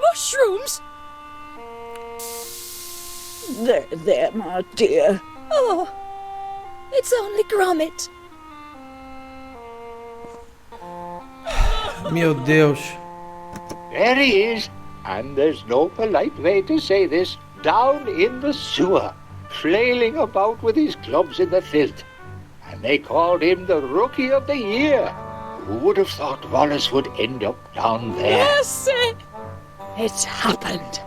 Mushrooms? There, my dear. Oh, it's only Gromit. Meu Deus. There he is. And there's no polite way to say this. Down in the sewer, flailing about with his clubs in the filth. And they called him the Rookie of the Year. Who would have thought Wallace would end up down there? Yes, it's happened.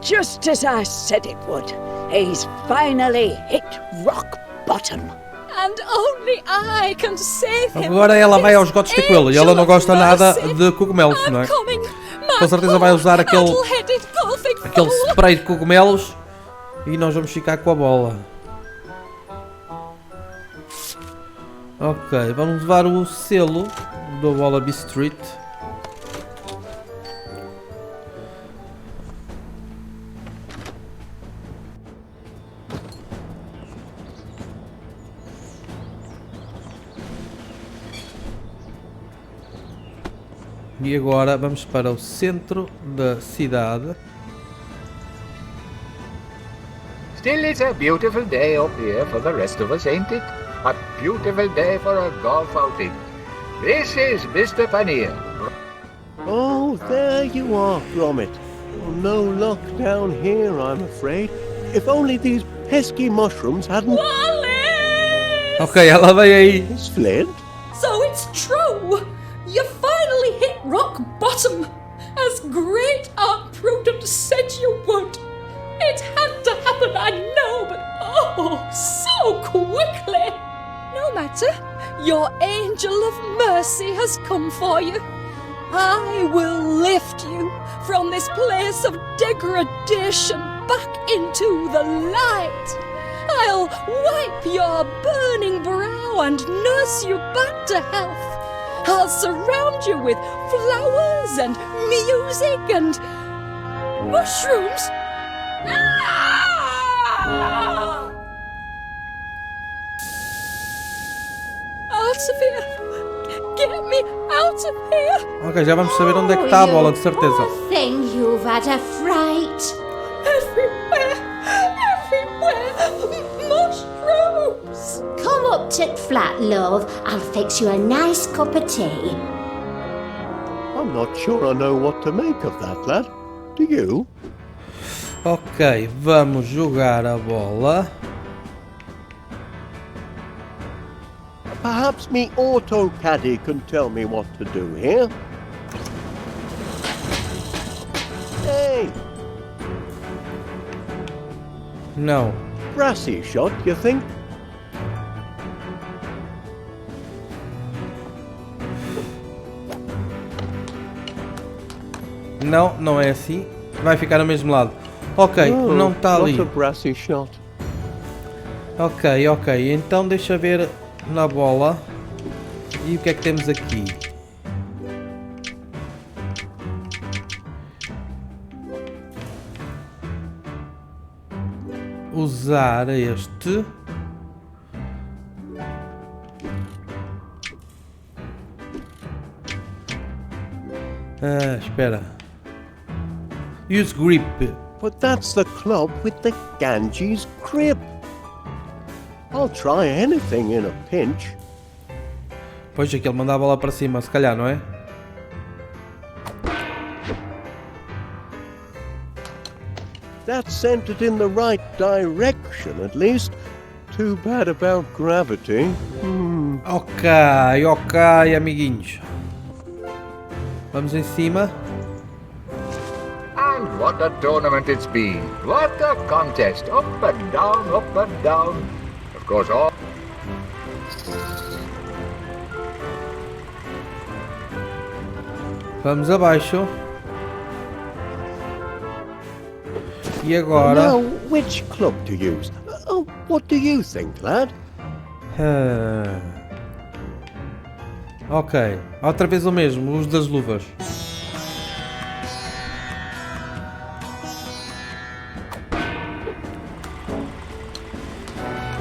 Just as I said it would. He's finally hit rock bottom. And only I can save him. Agora ela vai aos gotos de coelho e ela não gosta nada de cogumelos, não é? Com certeza vai usar aquele spray de cogumelos e nós vamos ficar com a bola. Ok, vamos levar o selo do Wallaby Street. E agora vamos para o centro da cidade. Still, it's a beautiful day up here for the rest of us, ain't it? A beautiful day for a golf outing. This is Mr. Paneer. Oh, there you are, Gromit. Oh, no luck down here, I'm afraid. If only these pesky mushrooms hadn't... Wallace! Ok, ela veio aí. It's Flint? So it's true! You finally hit rock bottom! As great Aunt Prudence said you would! It had to happen, I know, but oh, so quickly! No matter, your angel of mercy has come for you. I will lift you from this place of degradation back into the light. I'll wipe your burning brow and nurse you back to health. I'll surround you with flowers and music and mushrooms. Out of here! Get me out of here! Ok, já vamos saber onde é que está a bola, de certeza. Poor thing, you've had a fright. Everywhere! Mushrooms! Come up to the flat, love. I'll fix you a nice cup of tea. I'm not sure I know what to make of that, lad. Do you? Ok, vamos jogar a bola. Perhaps me auto caddy can tell me what to do here. Hey! Não. Brassy shot, you think? Não, não é assim. Vai ficar no mesmo lado. Ok, Oh, não está ali. Not a brassy shot. Ok, então deixa ver na bola. E o que é que temos aqui? Usar este. Espera. Use grip. But that's the club with the Ganges grip. I'll try anything in a pinch. Pois aquele manda a bola para cima, se calhar, não é? That sent it in the right direction, at least. Too bad about gravity. Ok, amiguinhos. Vamos em cima. And what a tournament it's been. What a contest. Up and down, up and down. Of course, all... Vamos abaixo. E agora? Now, which club to use? What do you think, lad? Ok, outra vez o mesmo, os das luvas.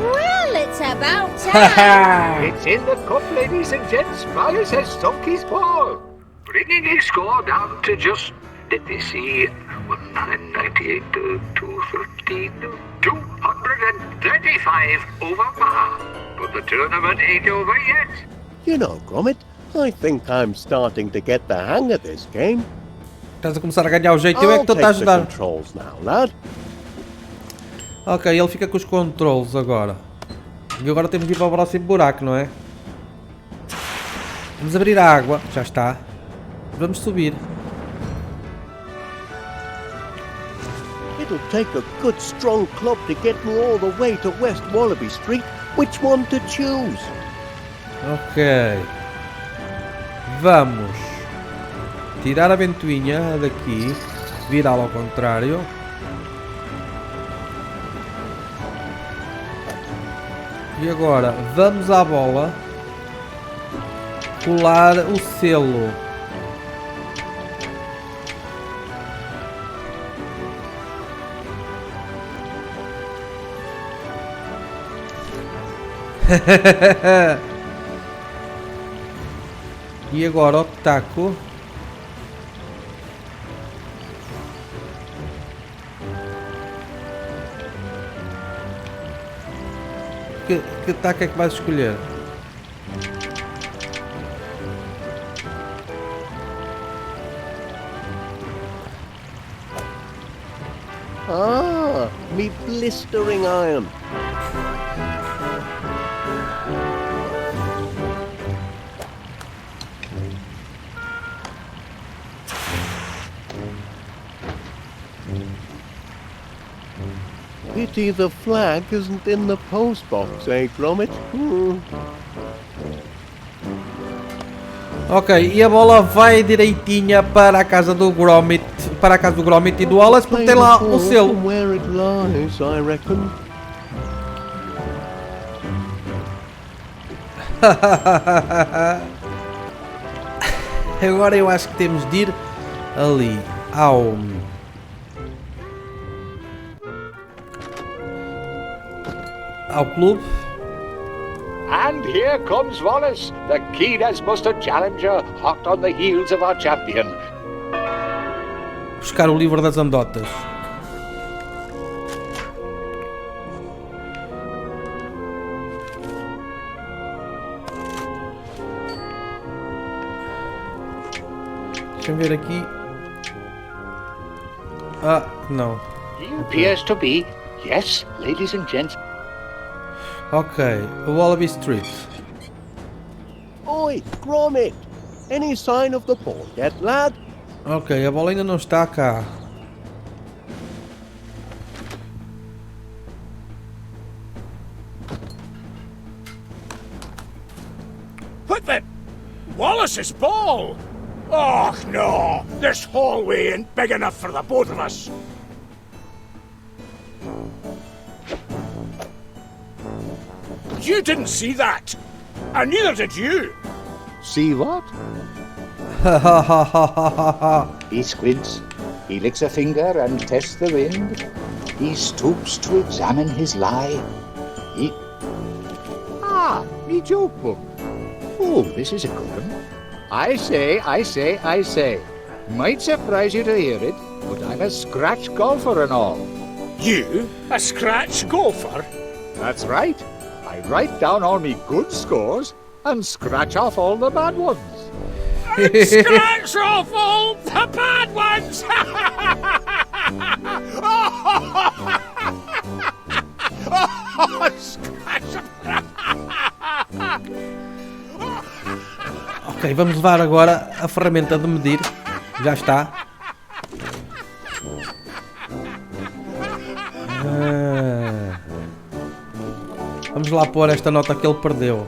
Well, it's about time. It's in the cup, ladies and gents. Wallace has sunk his ball, bringing his score down to just, let me see, 198 to 215, 235 over par. But the tournament ain't over yet. You know, Gromit, I think I'm starting to get the hang of this game. Estás a começar a ganhar o jeito, eu é que I'll estou a take the ajudar. controls now, lad. Ok, ele fica com os controles agora. E agora temos de ir para o próximo buraco, não é? Vamos abrir a água, já está. Vamos subir. It'll take a good strong club to get me all the way to West Wallaby Street. Which one to choose? Ok. Vamos tirar a ventoinha daqui, virá-la ao contrário. E agora vamos à bola colar o selo. E agora o taco. Que taco é que vais escolher? Ah, me blistering iron. Pity the flag isn't in the postbox, eh, Gromit? Ok, e a bola vai direitinha para a casa do Gromit, para a casa do Gromit e do Wallace, porque tem lá o selo. Where it lies, I reckon. Agora eu acho que temos de ir ali ao clube. And here comes Wallace, the keen as mustard challenger, hot on the heels of our champion. Buscar o livro das andotas. Deixa-me ver aqui. Ah, não. He appears to be, yes, ladies and gents. Ok, Wallaby Street. Oi, Gromit! Any sign of the ball yet, lad? Ok, a bola ainda não está cá. What the? Wallace's ball! Oh, no! This hallway ain't big enough for the both of us. You didn't see that! And neither did you! See what? Ha ha ha ha ha ha ha. He squints, he licks a finger and tests the wind. He stoops to examine his lie. He... Ah, me joke book. Oh, this is a good one. I say. Might surprise you to hear it, but I'm a scratch golfer and all. You? A scratch golfer? That's right. I write down all me good scores and scratch off all the bad ones. And scratch off all the bad ones! Ok, vamos levar agora a ferramenta de medir. Já está. Vamos lá pôr esta nota que ele perdeu.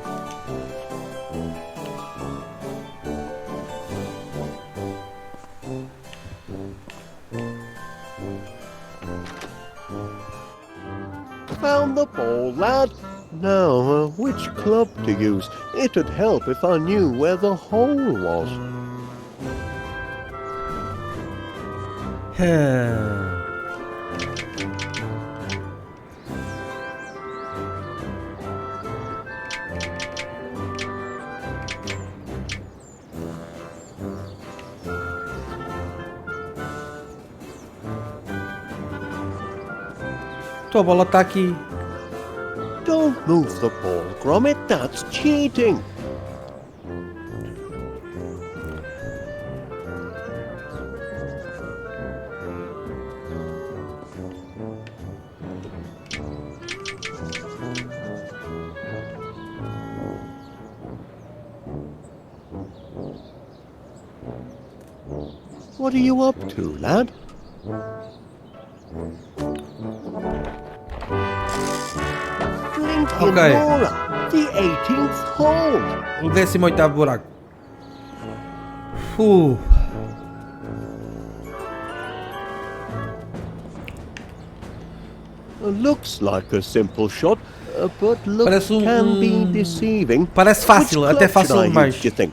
Found the ball, lad. Now, which club to use? It'd help if I knew where the hole was. Tua bola está aqui. Don't move the ball, Gromit. That's cheating. What are you up to, lad? Ok. The 18th hole. O 18º buraco. Looks like a simple shot, but look Parece can be deceiving. Parece fácil, Which até club should fácil I demais. use, do you think?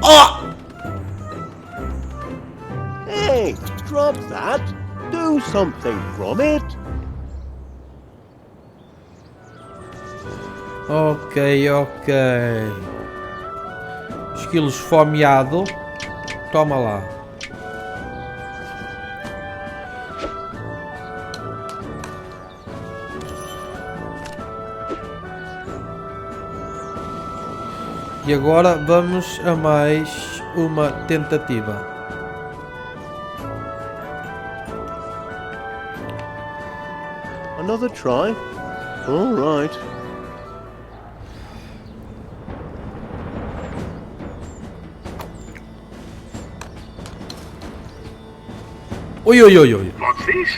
Oh! Hey, drop that. Do something, Gromit. Ok. Esquilos esfomeado. Toma lá. E agora vamos a mais uma tentativa. Another try? All right. Oi. What's this?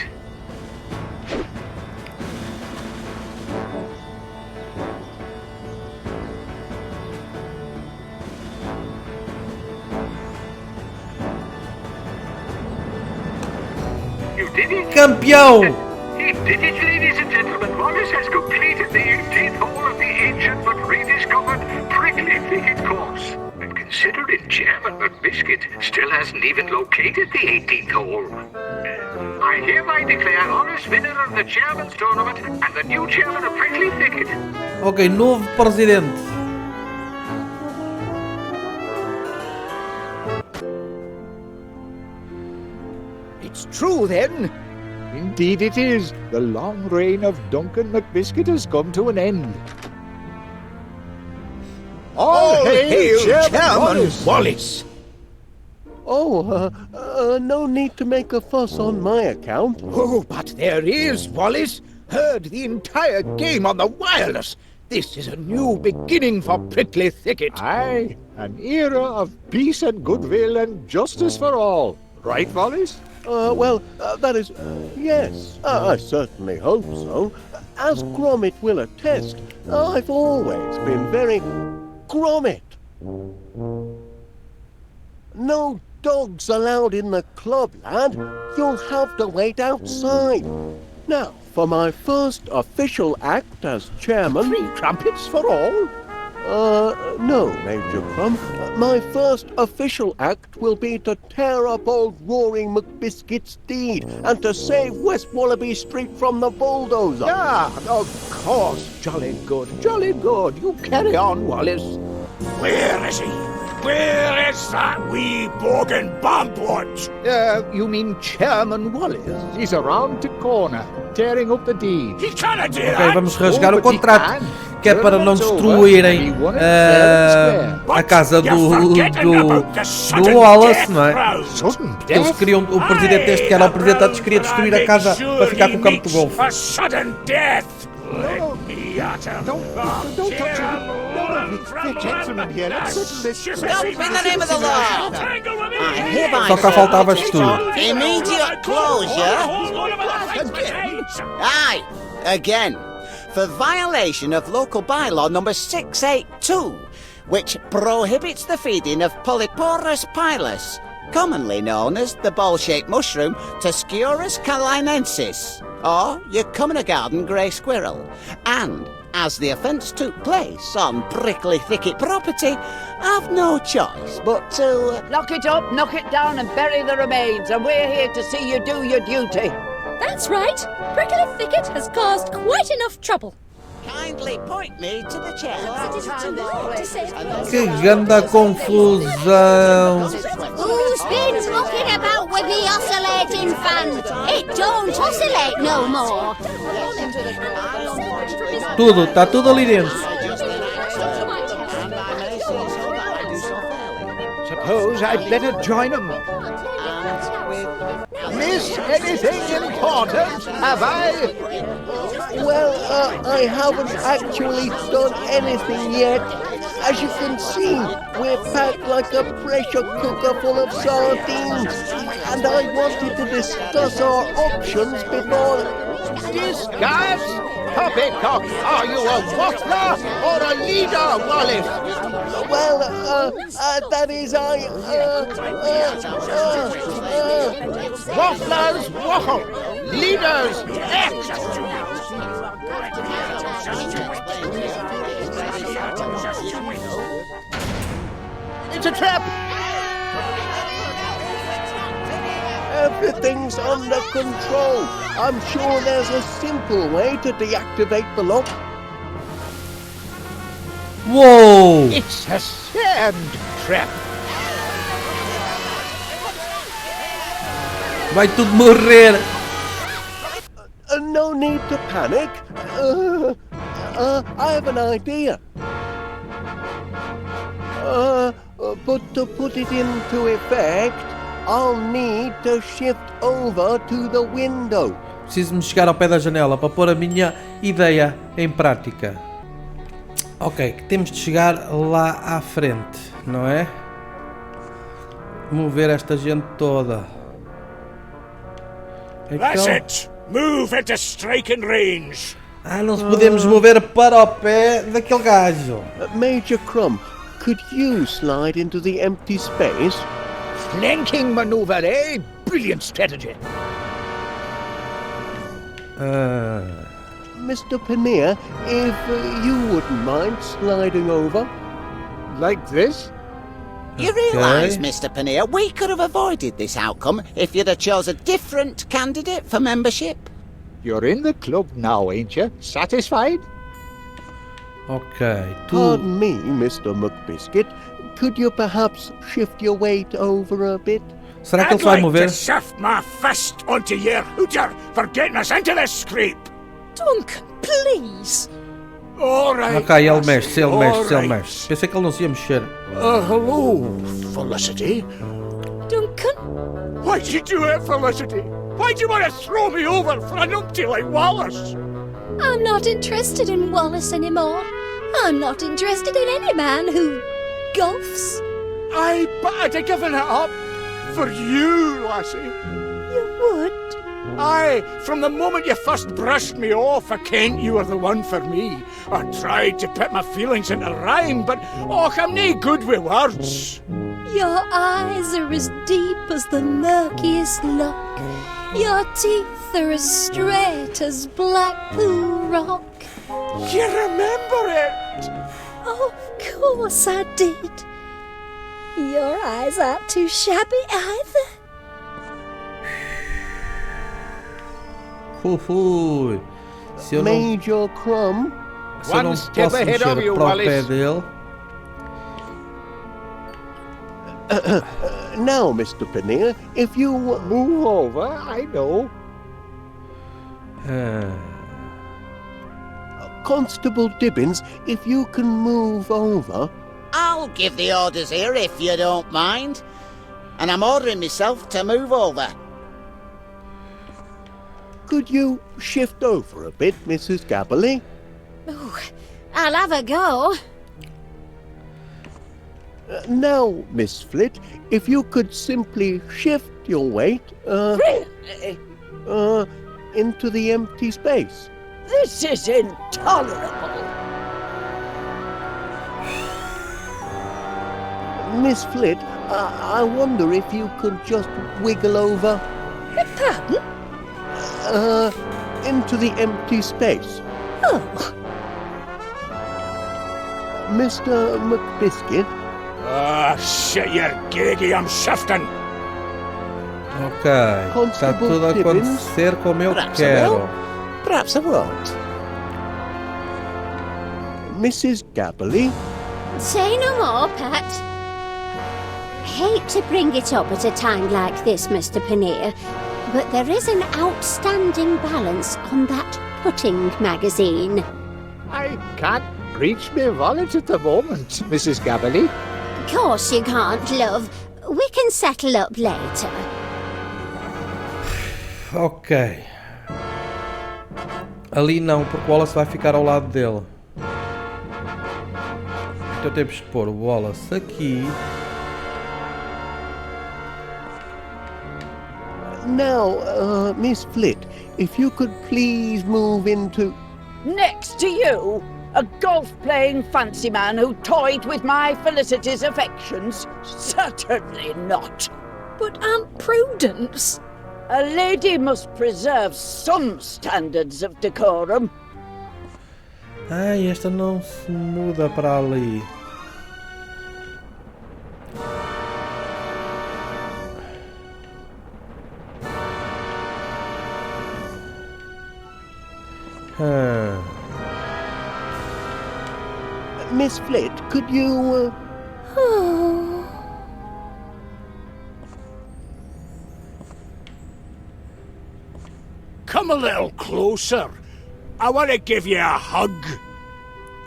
You did it? Campeão! He did it, ladies and gentlemen. Wallace has completed the 18th hole of the ancient but rediscovered prickly thicket course. And considering Chairman McBiscuit still hasn't even located the 18th hole, I hereby declare Wallace winner of the Chairman's Tournament and the new Chairman of Prickly Thicket. Ok, novo presidente. It's true then. Indeed it is. The long reign of Duncan McBiscuit has come to an end. All hail Chairman Wallace! Oh, no need to make a fuss on my account. Oh, but there is, Wallace. Heard the entire game on the wireless. This is a new beginning for Prickly Thicket. Aye, an era of peace and goodwill and justice for all. Right, Wallace? That is, yes, I certainly hope so. As Gromit will attest, I've always been very Gromit. No dogs allowed in the club, lad. You'll have to wait outside. Now, for my first official act as chairman... 3 trumpets for all? No, Major Crumb. My first official act will be to tear up old Roaring McBiscuit's deed and to save West Wallaby Street from the bulldozer. Ah, of course. Jolly good, jolly good. You carry on, Wallace. Where is he? Where is that wee bogan bombwatch? You mean Chairman Wallace? He's around the corner, tearing up the deed. He cannot do Ok, that. vamos rasgar o contrato, que é para não destruírem a casa do Wallace, não é? Eles queriam, o presidente deste que era o presidente antes queria destruir a casa para ficar com o campo de golfe. A sudden death. Let me at him. Don't touch him. The gentleman here, let's settle this. Stop in the name of the law! I hereby Só cá faltavas tu. immediate closure. Aye, again. For violation of local bylaw number 682, which prohibits the feeding of Polyporus pilus, commonly known as the ball-shaped mushroom Tusculus calinensis, or your common garden grey squirrel. And, as the offence took place on prickly thicket property, I've no choice but to... Lock it up, knock it down and bury the remains, and we're here to see you do your duty. That's right. Prickly Thicket has caused quite enough trouble. Kindly point me to the chair. Que grande confusão! Who's been talking about with the oscillating fan? It don't oscillate no more. Tudo, está tudo ali dentro. Suppose I'd better join them. Miss anything important, have I? Well, I haven't actually done anything yet. As you can see, we're packed like a pressure cooker full of sardines. And I wanted to discuss our options before... Discuss? Poppycock, are you a waffler or a leader, Wallace? Well, that is Wafflers waffle, leaders act. It's a trap. Everything's under control. I'm sure there's a simple way to deactivate the lock. Uou! It's a sand trap. Vai tudo morrer! No need to panic. I have an idea. But to put it into effect, I'll need to shift over to the window. Preciso-me chegar ao pé da janela para pôr a minha ideia em prática. Ok, temos de chegar lá à frente, não é? Mover esta gente toda. That's Então... it. Move into striking range. Ah, não se podemos mover para o pé daquele gajo. Major Crumb, could you slide into the empty space? Flanking maneuver, eh? Brilliant strategy. Mr. Paneer, if you wouldn't mind sliding over. Like this? You realise, Mr. Paneer, we could have avoided this outcome if you'd have chose a different candidate for membership. You're in the club now, ain't you? Satisfied? Ok, tu... Pardon me, Mr. McBiscuit. Could you perhaps shift your weight over a bit? Será que ele vai mover? I'd like to shift my fist onto your hooter for getting us into this scrape. Duncan, please. All right. Ok, ele mexe, ele mexe, ele mexe. Pensei que ele não se ia mexer. Hello, Felicity. Duncan? Why'd you do it, Felicity? Why'd you want to throw me over for a numpty like Wallace? I'm not interested in Wallace anymore. I'm not interested in any man who golfs. Aye, but I'd have given it up for you, lassie. You would? Aye, from the moment you first brushed me off, I kent you were the one for me. I tried to put my feelings into rhyme, but I'm nae good with words. Your eyes are as deep as the murkiest loch. Your teeth are as straight as Blackpool Rock. You remember it? Of course I did. Your eyes aren't too shabby either. Ui. Se eu não, Major Crumb. se eu não posso mexer para o pé dele. Now, Mr. Paneer, if you Move over, I know. Constable Dibbins, if you can move over. I'll give the orders here if you don't mind. And I'm ordering myself to move over. Could you shift over a bit, Mrs. Gabberly? Oh, I'll have a go. Now, Miss Flit, if you could simply shift your weight, into the empty space. This is intolerable. Miss Flit, I wonder if you could just wiggle over. Pardon? Into the empty space. Oh. Mr. McBiscuit? Ah, shit your gaggy, I'm shifting. Ok, está tudo a acontecer como eu Perhaps quero. I will. Perhaps I won't. Mrs. Gabberly? Say no more, Pat. Hate to bring it up at a time like this, Mr. Paneer, but there is an outstanding balance on that putting magazine. I can't reach my wallet at the moment, Mrs. Gabberly. Of course you can't, love. We can settle up later. Ok. Ali não, porque o Wallace vai ficar ao lado dele. Então temos que pôr o Wallace aqui. Now, Miss Flit, if you could please move into... Next to you, a golf-playing fancy man who toyed with my Felicity's affections? Certainly not. But Aunt Prudence... A lady must preserve some standards of decorum. Ai, esta não se muda para ali. Miss Flit, could you... Come a little closer. I want to give you a hug.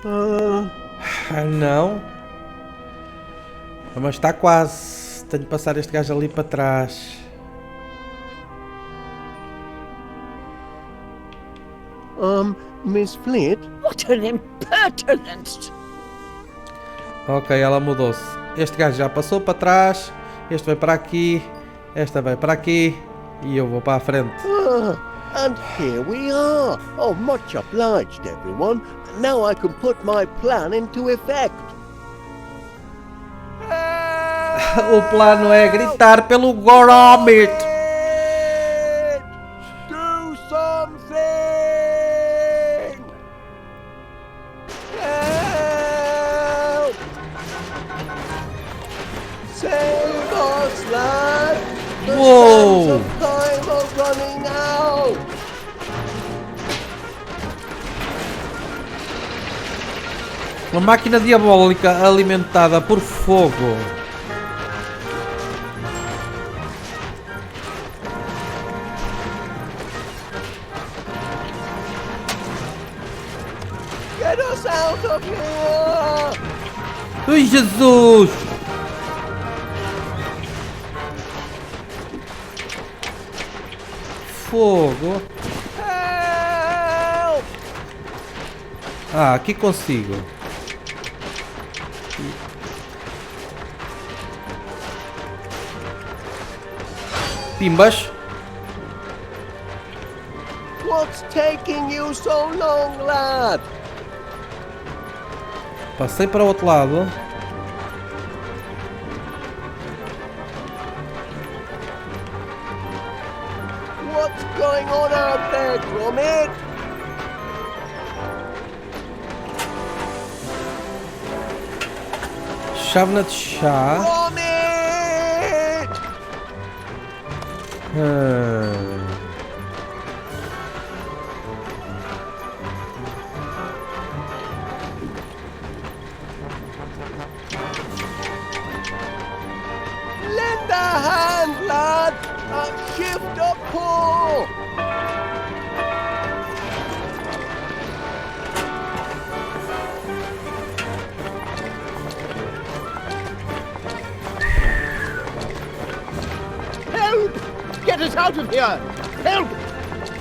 Não. Mas está quase. Tenho de passar este gajo ali para trás. Miss Flit? What an impertinence! Ok, ela mudou-se. Este gajo já passou para trás. Este vai para aqui. Esta vai para aqui. E eu vou para a frente. And here we are. Oh, much obliged, everyone. Now I can put my plan into effect. O plano é gritar pelo Gromit. Do something! Help! Save us, lad! The sands of time are running out! Uma máquina diabólica alimentada por fogo. Get us out of here! Ai, Jesus! Fogo. Help! Ah, aqui consigo. Pimbas. What's taking you so long, lad? Passei para o outro lado. What's going on out there, Gromit? Chávena de chá. Gromit! Lend a hand, lad! Shift a pull! Help! Get us out of here! Help!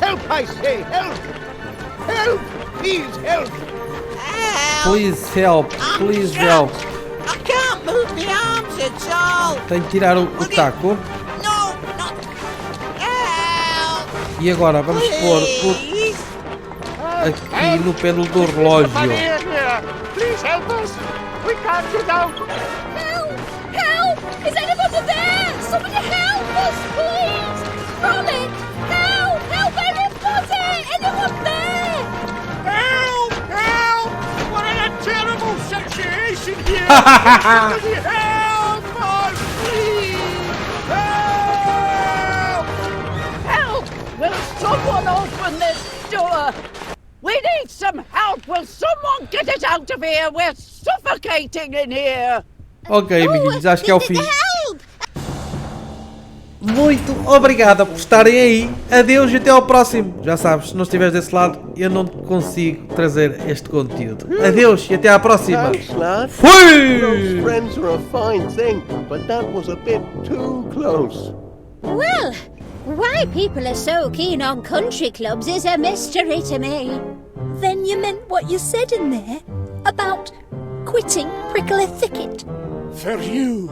Help, I say! Help! Help! Please help! Please help, please help. I can't move my arms at all. Tenho que tirar o taco. No, not help. E agora vamos pôr aqui no pêndulo do relógio. Please help us! We can't get out! Help! Help! Is anybody there? Somebody help us, please! Gromit! Help! Help anybody! Anyone there? Help! Help! We're in a terrible situation here! Somebody help us, please! Help! Help! Will someone open this door? We need some help! Will someone get us out of here? We're suffocating in here! Ok, amiguinhos, acho que é o fim. Muito obrigado por estarem aí. Adeus e até ao próximo. Já sabes, se não estiveres desse lado, eu não consigo trazer este conteúdo. Adeus e até à próxima. Thanks, lad. Fui! Close friends are a fine thing, but that was a bit too close. Well, why people are so keen on country clubs is a mystery to me. Then you meant what you said in there about quitting Prickly Thicket? For you,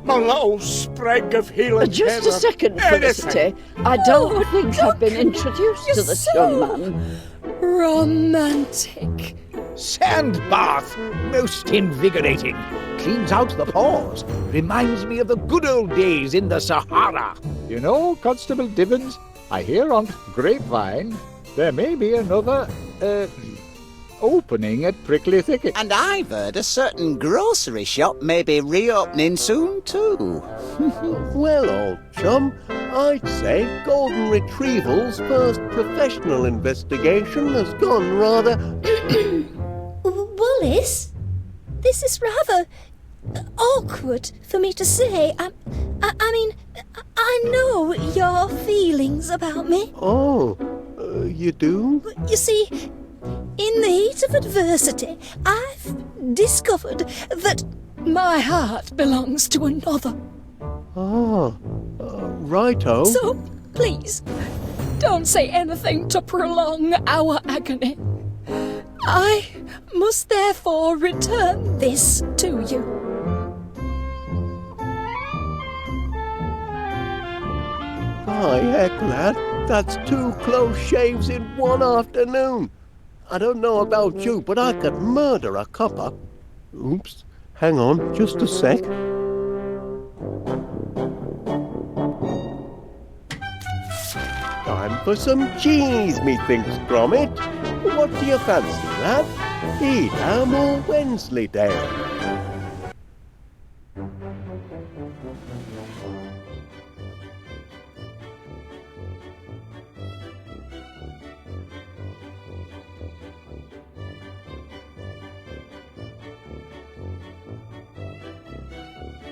my little sprig of healing Just a heather. second, Felicity. I don't think I've been introduced to this young man. Romantic. Sand bath! Most invigorating. Cleans out the pores. Reminds me of the good old days in the Sahara. You know, Constable Divins, I hear on grapevine there may be another, opening at Prickly Thicket. And I've heard a certain grocery shop may be reopening soon too. Well, old chum, I'd say Golden Retrieval's first professional investigation has gone rather... Wallace, this is rather awkward for me to say. I mean, I know your feelings about me. Oh, you do? You see, in the heat of adversity, I've discovered that my heart belongs to another. Ah, righto. So, please, don't say anything to prolong our agony. I must therefore return this to you. By heck, lad, that's 2 close shaves in one afternoon. I don't know about you, but I could murder a copper. Oops, hang on, just a sec. Time for some cheese, methinks, Gromit. What do you fancy, lad? Edam or Wensleydale?